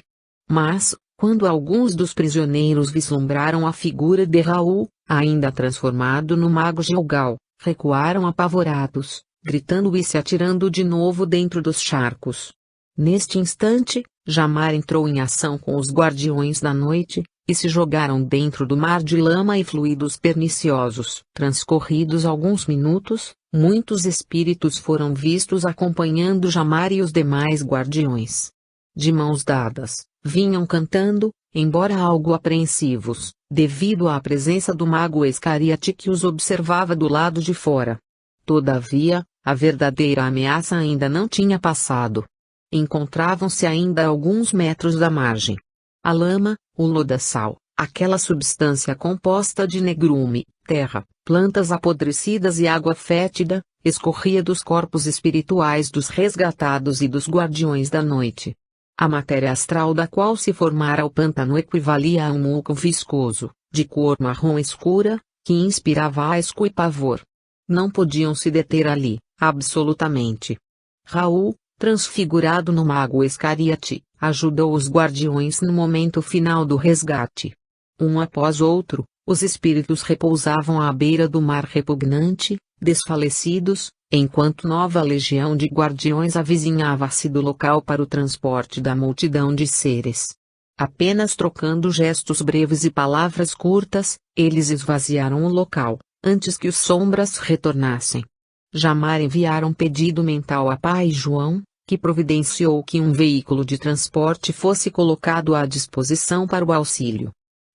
Mas, quando alguns dos prisioneiros vislumbraram a figura de Raul, ainda transformado no mago Gilgal, recuaram apavorados, gritando e se atirando de novo dentro dos charcos. Neste instante, Jamar entrou em ação com os Guardiões da Noite, e se jogaram dentro do mar de lama e fluidos perniciosos. Transcorridos alguns minutos, muitos espíritos foram vistos acompanhando Jamar e os demais Guardiões. De mãos dadas, vinham cantando, embora algo apreensivos, devido à presença do mago Escariate que os observava do lado de fora. Todavia, a verdadeira ameaça ainda não tinha passado. Encontravam-se ainda a alguns metros da margem. A lama, o lodaçal, aquela substância composta de negrume, terra, plantas apodrecidas e água fétida, escorria dos corpos espirituais dos resgatados e dos Guardiões da Noite. A matéria astral da qual se formara o pântano equivalia a um muco viscoso, de cor marrom escura, que inspirava asco e pavor. Não podiam se deter ali, absolutamente. Raul, transfigurado no mago Escariate, ajudou os Guardiões no momento final do resgate. Um após outro, os espíritos repousavam à beira do mar repugnante, desfalecidos, enquanto nova legião de Guardiões avizinhava-se do local para o transporte da multidão de seres. Apenas trocando gestos breves e palavras curtas, eles esvaziaram o local, antes que os sombras retornassem. Jamar enviara um pedido mental a Pai João, que providenciou que um veículo de transporte fosse colocado à disposição para o auxílio.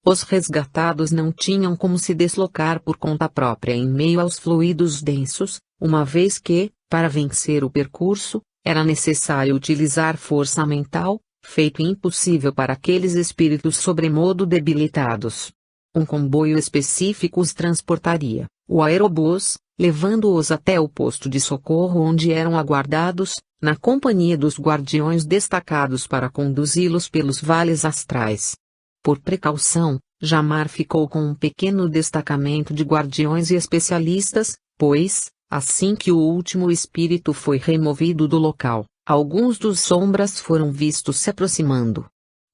Os resgatados não tinham como se deslocar por conta própria em meio aos fluidos densos, uma vez que, para vencer o percurso, era necessário utilizar força mental, feito impossível para aqueles espíritos sobremodo debilitados. Um comboio específico os transportaria, o aerobus, levando-os até o posto de socorro onde eram aguardados, na companhia dos Guardiões destacados para conduzi-los pelos vales astrais. Por precaução, Jamar ficou com um pequeno destacamento de Guardiões e especialistas, pois, assim que o último espírito foi removido do local, alguns dos sombras foram vistos se aproximando.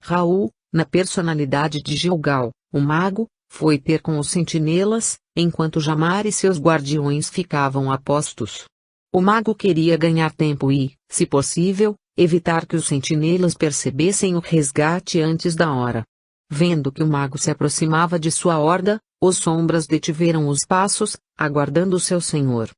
Raul, na personalidade de Gilgal, o mago, foi ter com os sentinelas, enquanto Jamar e seus Guardiões ficavam a postos. O mago queria ganhar tempo e, se possível, evitar que os sentinelas percebessem o resgate antes da hora. Vendo que o mago se aproximava de sua horda, os sombras detiveram os passos, aguardando seu senhor.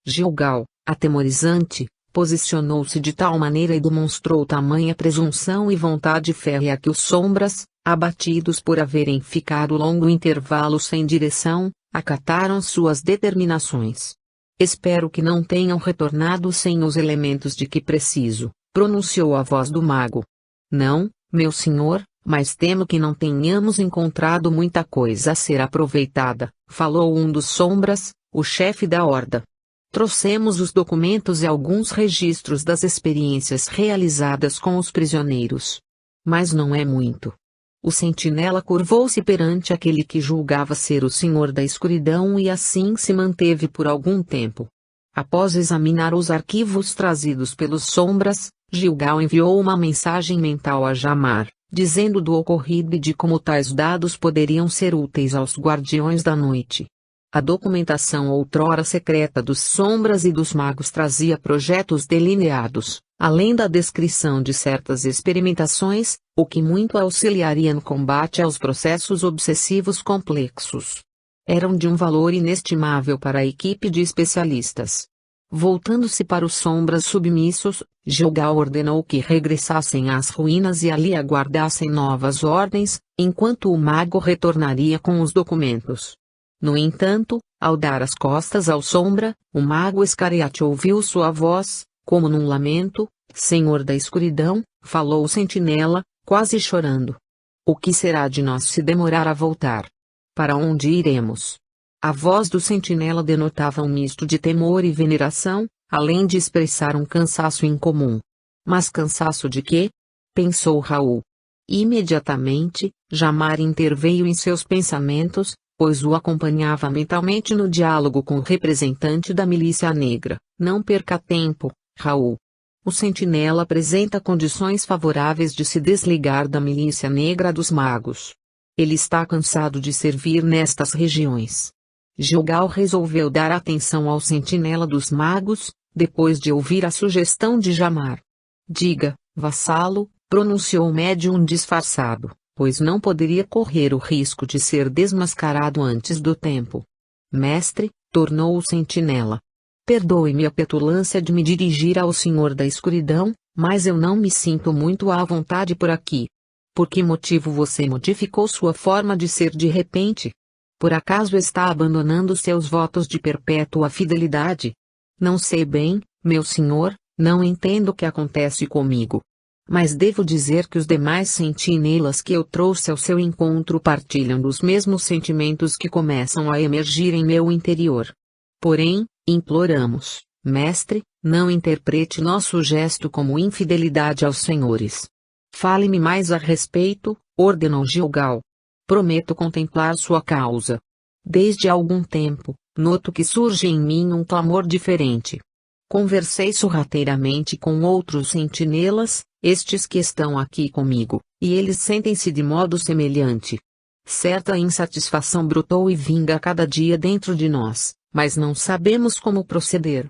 Gilgal, atemorizante, posicionou-se de tal maneira e demonstrou tamanha presunção e vontade férrea que os sombras, abatidos por haverem ficado longo intervalo sem direção, acataram suas determinações. Espero que não tenham retornado sem os elementos de que preciso, pronunciou a voz do mago. Não, meu senhor, mas temo que não tenhamos encontrado muita coisa a ser aproveitada, falou um dos sombras, o chefe da horda. Trouxemos os documentos e alguns registros das experiências realizadas com os prisioneiros. Mas não é muito. O sentinela curvou-se perante aquele que julgava ser o senhor da escuridão e assim se manteve por algum tempo. Após examinar os arquivos trazidos pelos sombras, Gilgal enviou uma mensagem mental a Jamar, dizendo do ocorrido e de como tais dados poderiam ser úteis aos Guardiões da Noite. A documentação outrora secreta dos sombras e dos magos trazia projetos delineados, além da descrição de certas experimentações, o que muito auxiliaria no combate aos processos obsessivos complexos. Eram de um valor inestimável para a equipe de especialistas. Voltando-se para os sombras submissos, Gilgal ordenou que regressassem às ruínas e ali aguardassem novas ordens, enquanto o mago retornaria com os documentos. No entanto, ao dar as costas ao sombra, o mago Escariate ouviu sua voz, como num lamento. Senhor da escuridão, falou o sentinela, quase chorando. O que será de nós se demorar a voltar? Para onde iremos? A voz do sentinela denotava um misto de temor e veneração, além de expressar um cansaço incomum. Mas cansaço de quê? Pensou Raul. Imediatamente, Jamar interveio em seus pensamentos, pois o acompanhava mentalmente no diálogo com o representante da milícia negra. Não perca tempo, Raul. O sentinela apresenta condições favoráveis de se desligar da milícia negra dos magos. Ele está cansado de servir nestas regiões. Gilgal resolveu dar atenção ao sentinela dos magos, depois de ouvir a sugestão de Jamar. Diga, vassalo, pronunciou o médium disfarçado, pois não poderia correr o risco de ser desmascarado antes do tempo. Mestre, tornou o sentinela. Perdoe-me a petulância de me dirigir ao senhor da escuridão, mas eu não me sinto muito à vontade por aqui. Por que motivo você modificou sua forma de ser de repente? Por acaso está abandonando seus votos de perpétua fidelidade? Não sei bem, meu senhor, não entendo o que acontece comigo. Mas devo dizer que os demais sentinelas que eu trouxe ao seu encontro partilham dos mesmos sentimentos que começam a emergir em meu interior. Porém, imploramos, mestre, não interprete nosso gesto como infidelidade aos senhores. Fale-me mais a respeito, ordenou Gilgal. Prometo contemplar sua causa. Desde algum tempo, noto que surge em mim um clamor diferente. Conversei sorrateiramente com outros sentinelas, estes que estão aqui comigo, e eles sentem-se de modo semelhante. Certa insatisfação brotou e vinga a cada dia dentro de nós, mas não sabemos como proceder.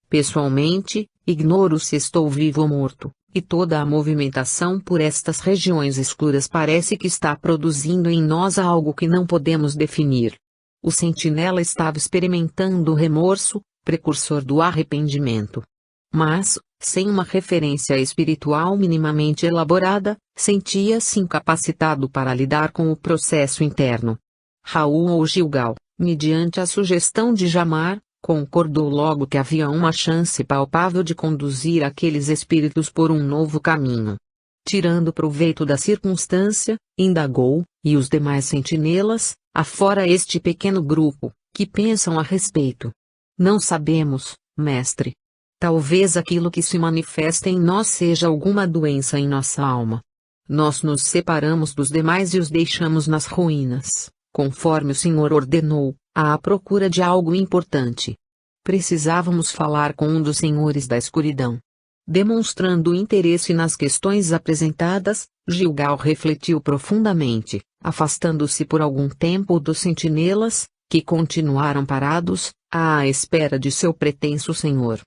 Pessoalmente, ignoro se estou vivo ou morto, e toda a movimentação por estas regiões escuras parece que está produzindo em nós algo que não podemos definir. O sentinela estava experimentando o remorso, precursor do arrependimento. Mas, sem uma referência espiritual minimamente elaborada, sentia-se incapacitado para lidar com o processo interno. Raul ou Gilgal, mediante a sugestão de Jamar, concordou logo que havia uma chance palpável de conduzir aqueles espíritos por um novo caminho. Tirando proveito da circunstância, indagou, e os demais sentinelas, afora este pequeno grupo, que pensam a respeito? Não sabemos, mestre. Talvez aquilo que se manifesta em nós seja alguma doença em nossa alma. Nós nos separamos dos demais e os deixamos nas ruínas, conforme o Senhor ordenou, à procura de algo importante. Precisávamos falar com um dos senhores da escuridão. Demonstrando interesse nas questões apresentadas, Gilgal refletiu profundamente, afastando-se por algum tempo dos sentinelas, que continuaram parados, à espera de seu pretenso senhor.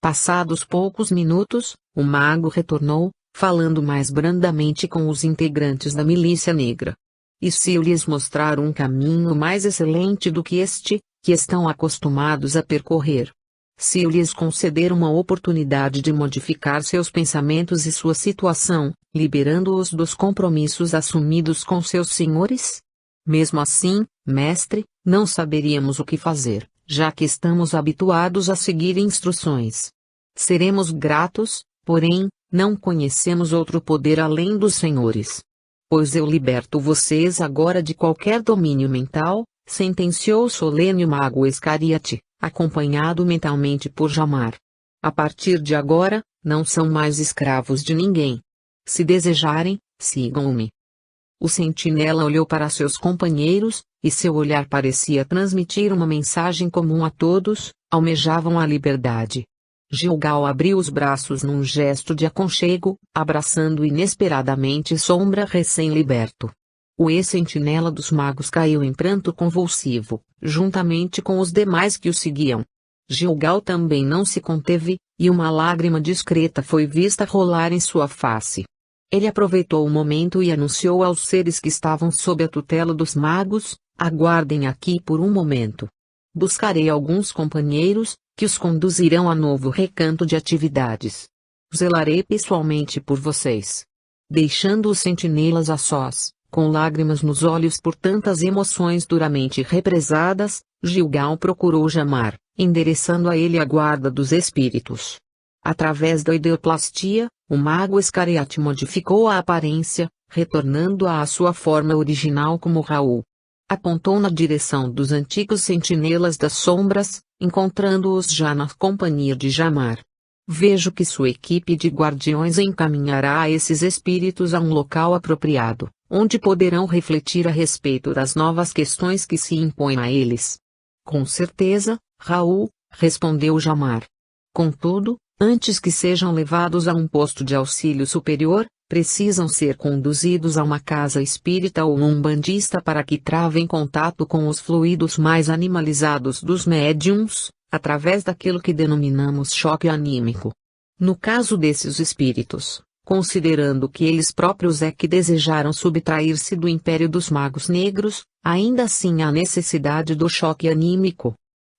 Passados poucos minutos, o mago retornou, falando mais brandamente com os integrantes da milícia negra. E se eu lhes mostrar um caminho mais excelente do que este, que estão acostumados a percorrer? Se eu lhes conceder uma oportunidade de modificar seus pensamentos e sua situação, liberando-os dos compromissos assumidos com seus senhores? Mesmo assim, mestre, não saberíamos o que fazer, já que estamos habituados a seguir instruções. Seremos gratos, porém, não conhecemos outro poder além dos senhores. Pois eu liberto vocês agora de qualquer domínio mental, sentenciou o solene mago Escariote, acompanhado mentalmente por Jamar. A partir de agora, não são mais escravos de ninguém. Se desejarem, sigam-me. O sentinela olhou para seus companheiros, e seu olhar parecia transmitir uma mensagem comum a todos: almejavam a liberdade. Gilgal abriu os braços num gesto de aconchego, abraçando inesperadamente Sombra recém-liberto. O ex-sentinela dos magos caiu em pranto convulsivo, juntamente com os demais que o seguiam. Gilgal também não se conteve, e uma lágrima discreta foi vista rolar em sua face. Ele aproveitou o momento e anunciou aos seres que estavam sob a tutela dos magos: aguardem aqui por um momento. Buscarei alguns companheiros, que os conduzirão a novo recanto de atividades. Zelarei pessoalmente por vocês. Deixando os sentinelas a sós, com lágrimas nos olhos por tantas emoções duramente represadas, Gilgal procurou Jamar, endereçando a ele a guarda dos espíritos. Através da ideoplastia, o mago Escariote modificou a aparência, retornando-a à sua forma original como Raul. Apontou na direção dos antigos sentinelas das sombras, encontrando-os já na companhia de Jamar. Vejo que sua equipe de guardiões encaminhará a esses espíritos a um local apropriado, onde poderão refletir a respeito das novas questões que se impõem a eles. Com certeza, Raul, respondeu Jamar. Contudo, antes que sejam levados a um posto de auxílio superior, precisam ser conduzidos a uma casa espírita ou umbandista para que travem contato com os fluidos mais animalizados dos médiums, através daquilo que denominamos choque anímico. No caso desses espíritos, considerando que eles próprios é que desejaram subtrair-se do império dos magos negros, ainda assim há necessidade do choque anímico.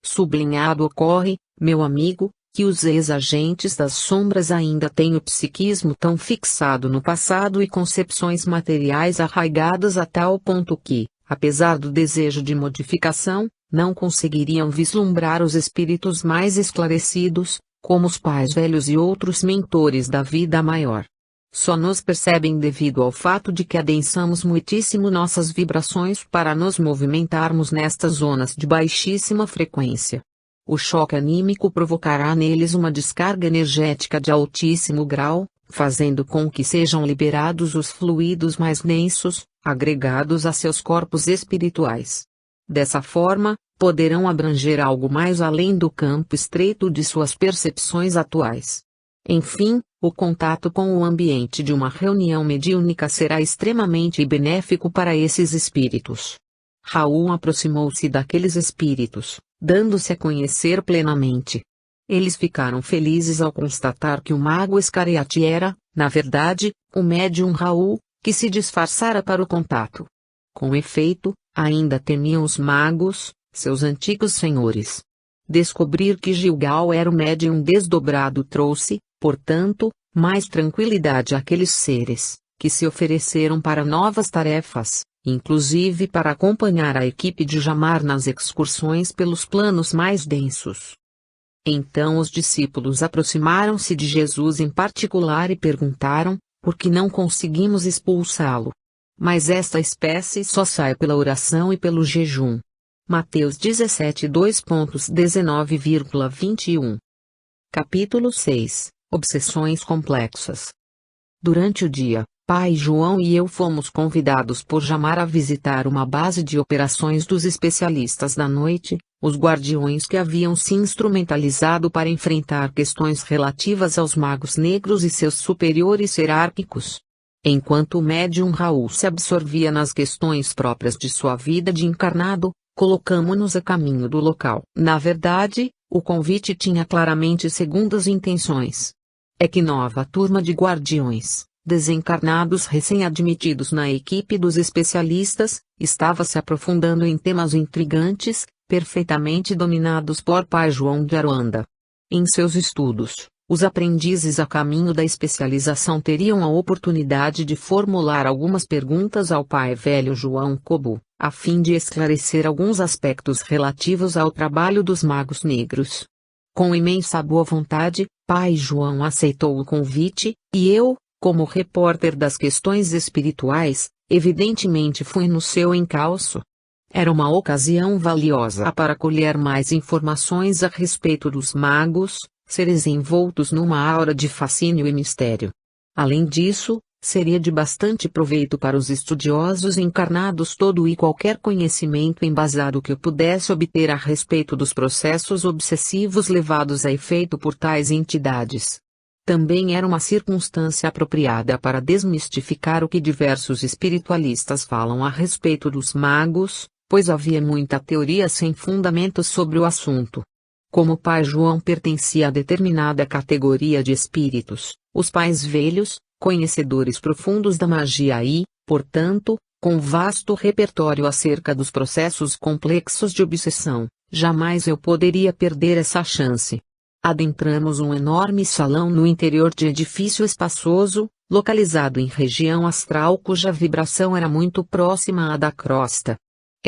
Sublinhado ocorre, meu amigo, que os ex-agentes das sombras ainda têm o psiquismo tão fixado no passado e concepções materiais arraigadas a tal ponto que, apesar do desejo de modificação, não conseguiriam vislumbrar os espíritos mais esclarecidos, como os pais velhos e outros mentores da vida maior. Só nos percebem devido ao fato de que adensamos muitíssimo nossas vibrações para nos movimentarmos nestas zonas de baixíssima frequência. O choque anímico provocará neles uma descarga energética de altíssimo grau, fazendo com que sejam liberados os fluidos mais densos, agregados a seus corpos espirituais. Dessa forma, poderão abranger algo mais além do campo estreito de suas percepções atuais. Enfim, o contato com o ambiente de uma reunião mediúnica será extremamente benéfico para esses espíritos. Raul aproximou-se daqueles espíritos, dando-se a conhecer plenamente. Eles ficaram felizes ao constatar que o mago Iscariote era, na verdade, o médium Raul, que se disfarçara para o contato. Com efeito, ainda temiam os magos, seus antigos senhores. Descobrir que Gilgal era o médium desdobrado trouxe, portanto, mais tranquilidade àqueles seres, que se ofereceram para novas tarefas, inclusive para acompanhar a equipe de Jamar nas excursões pelos planos mais densos. Então os discípulos aproximaram-se de Jesus em particular e perguntaram, por que não conseguimos expulsá-lo? Mas esta espécie só sai pela oração e pelo jejum. Mateus 17:2.19,21. Capítulo 6 – Obsessões complexas. Durante o dia, Pai João e eu fomos convidados por Jamar a visitar uma base de operações dos especialistas da noite, os guardiões que haviam se instrumentalizado para enfrentar questões relativas aos magos negros e seus superiores hierárquicos. Enquanto o médium Raul se absorvia nas questões próprias de sua vida de encarnado, colocamo-nos a caminho do local. Na verdade, o convite tinha claramente segundas intenções. É que nova turma de guardiões, desencarnados recém-admitidos na equipe dos especialistas, estava se aprofundando em temas intrigantes, perfeitamente dominados por Pai João de Aruanda. Em seus estudos, os aprendizes a caminho da especialização teriam a oportunidade de formular algumas perguntas ao Pai Velho João Cobo, a fim de esclarecer alguns aspectos relativos ao trabalho dos magos negros. Com imensa boa vontade, Pai João aceitou o convite, e eu, como repórter das questões espirituais, evidentemente fui no seu encalço. Era uma ocasião valiosa para colher mais informações a respeito dos magos, seres envoltos numa aura de fascínio e mistério. Além disso, seria de bastante proveito para os estudiosos encarnados todo e qualquer conhecimento embasado que eu pudesse obter a respeito dos processos obsessivos levados a efeito por tais entidades. Também era uma circunstância apropriada para desmistificar o que diversos espiritualistas falam a respeito dos magos, pois havia muita teoria sem fundamento sobre o assunto. Como Pai João pertencia a determinada categoria de espíritos, os pais velhos, conhecedores profundos da magia e, portanto, com vasto repertório acerca dos processos complexos de obsessão, jamais eu poderia perder essa chance. Adentramos um enorme salão no interior de edifício espaçoso, localizado em região astral cuja vibração era muito próxima à da crosta.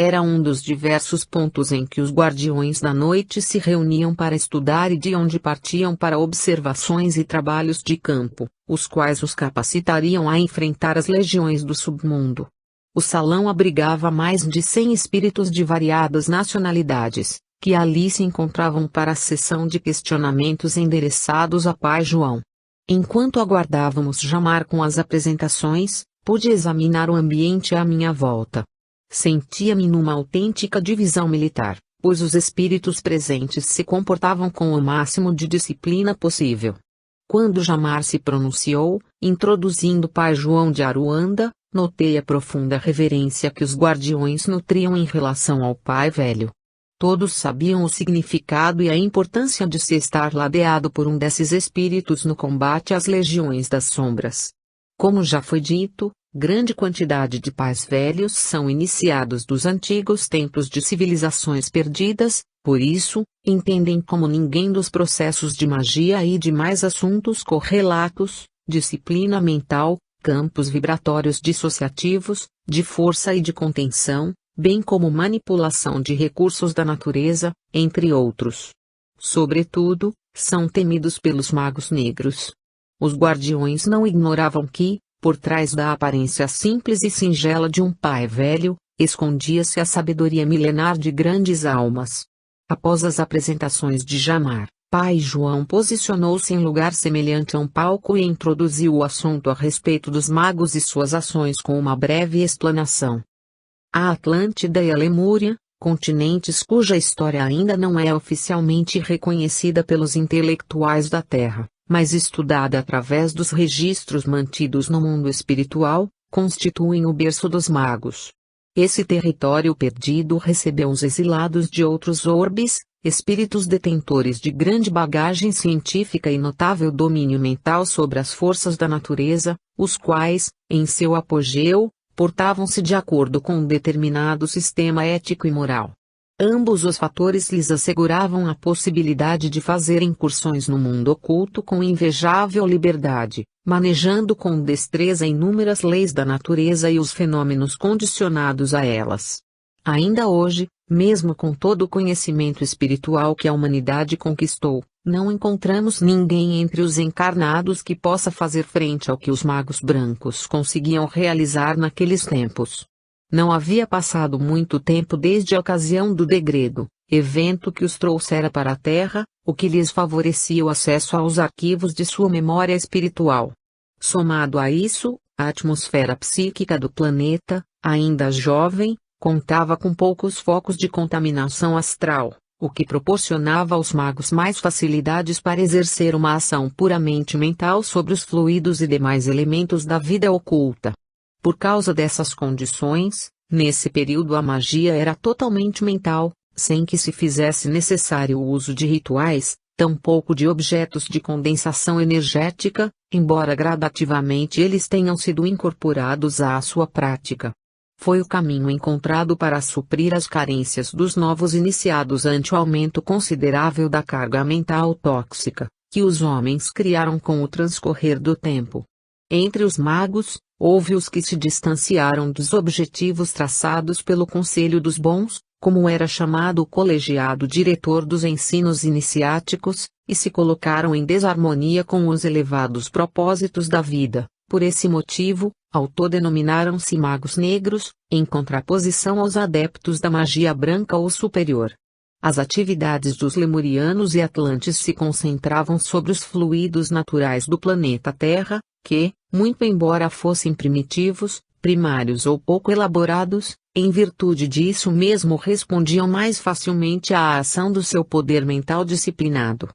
Era um dos diversos pontos em que os guardiões da noite se reuniam para estudar e de onde partiam para observações e trabalhos de campo, os quais os capacitariam a enfrentar as legiões do submundo. O salão abrigava mais de 100 espíritos de variadas nacionalidades, que ali se encontravam para a sessão de questionamentos endereçados a Pai João. Enquanto aguardávamos Jamar com as apresentações, pude examinar o ambiente à minha volta. Sentia-me numa autêntica divisão militar, pois os espíritos presentes se comportavam com o máximo de disciplina possível. Quando Jamar se pronunciou, introduzindo Pai João de Aruanda, notei a profunda reverência que os guardiões nutriam em relação ao Pai Velho. Todos sabiam o significado e a importância de se estar ladeado por um desses espíritos no combate às legiões das sombras. Como já foi dito, grande quantidade de pais velhos são iniciados dos antigos tempos de civilizações perdidas, por isso, entendem como ninguém dos processos de magia e demais assuntos correlatos, disciplina mental, campos vibratórios dissociativos, de força e de contenção, bem como manipulação de recursos da natureza, entre outros. Sobretudo, são temidos pelos magos negros. Os guardiões não ignoravam que, por trás da aparência simples e singela de um pai velho, escondia-se a sabedoria milenar de grandes almas. Após as apresentações de Jamar, Pai João posicionou-se em lugar semelhante a um palco e introduziu o assunto a respeito dos magos e suas ações com uma breve explanação. A Atlântida e a Lemúria, continentes cuja história ainda não é oficialmente reconhecida pelos intelectuais da Terra, mas estudada através dos registros mantidos no mundo espiritual, constituem o berço dos magos. Esse território perdido recebeu os exilados de outros orbes, espíritos detentores de grande bagagem científica e notável domínio mental sobre as forças da natureza, os quais, em seu apogeu, portavam-se de acordo com um determinado sistema ético e moral. Ambos os fatores lhes asseguravam a possibilidade de fazer incursões no mundo oculto com invejável liberdade, manejando com destreza inúmeras leis da natureza e os fenômenos condicionados a elas. Ainda hoje, mesmo com todo o conhecimento espiritual que a humanidade conquistou, não encontramos ninguém entre os encarnados que possa fazer frente ao que os magos brancos conseguiam realizar naqueles tempos. Não havia passado muito tempo desde a ocasião do degredo, evento que os trouxera para a Terra, o que lhes favorecia o acesso aos arquivos de sua memória espiritual. Somado a isso, a atmosfera psíquica do planeta, ainda jovem, contava com poucos focos de contaminação astral, o que proporcionava aos magos mais facilidades para exercer uma ação puramente mental sobre os fluidos e demais elementos da vida oculta. Por causa dessas condições, nesse período a magia era totalmente mental, sem que se fizesse necessário o uso de rituais, tampouco de objetos de condensação energética, embora gradativamente eles tenham sido incorporados à sua prática. Foi o caminho encontrado para suprir as carências dos novos iniciados ante o aumento considerável da carga mental tóxica, que os homens criaram com o transcorrer do tempo. Entre os magos, houve os que se distanciaram dos objetivos traçados pelo Conselho dos Bons, como era chamado o colegiado diretor dos ensinos iniciáticos, e se colocaram em desarmonia com os elevados propósitos da vida. Por esse motivo, autodenominaram-se magos negros, em contraposição aos adeptos da magia branca ou superior. As atividades dos lemurianos e atlantes se concentravam sobre os fluidos naturais do planeta Terra, que, muito embora fossem primitivos, primários ou pouco elaborados, em virtude disso mesmo respondiam mais facilmente à ação do seu poder mental disciplinado.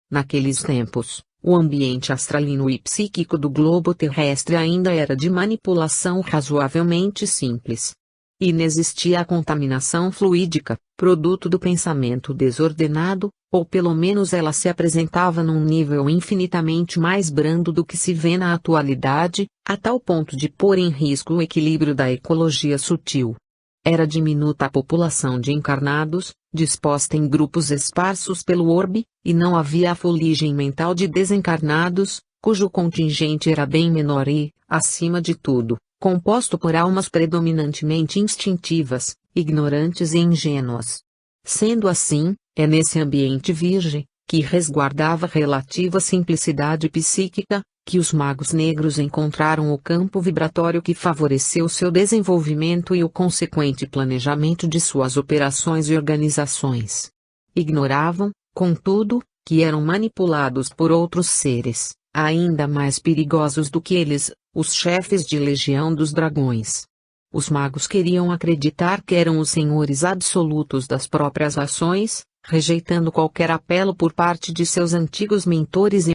Naqueles tempos, o ambiente astralino e psíquico do globo terrestre ainda era de manipulação razoavelmente simples. Inexistia a contaminação fluídica, produto do pensamento desordenado, ou pelo menos ela se apresentava num nível infinitamente mais brando do que se vê na atualidade, a tal ponto de pôr em risco o equilíbrio da ecologia sutil. Era diminuta a população de encarnados, disposta em grupos esparsos pelo orbe, e não havia a fuligem mental de desencarnados, cujo contingente era bem menor e, acima de tudo, composto por almas predominantemente instintivas, ignorantes e ingênuas. Sendo assim, é nesse ambiente virgem, que resguardava relativa simplicidade psíquica, que os magos negros encontraram o campo vibratório que favoreceu seu desenvolvimento e o consequente planejamento de suas operações e organizações. Ignoravam, contudo, que eram manipulados por outros seres, ainda mais perigosos do que eles, os chefes de legião dos dragões. Os magos queriam acreditar que eram os senhores absolutos das próprias ações, rejeitando qualquer apelo por parte de seus antigos mentores e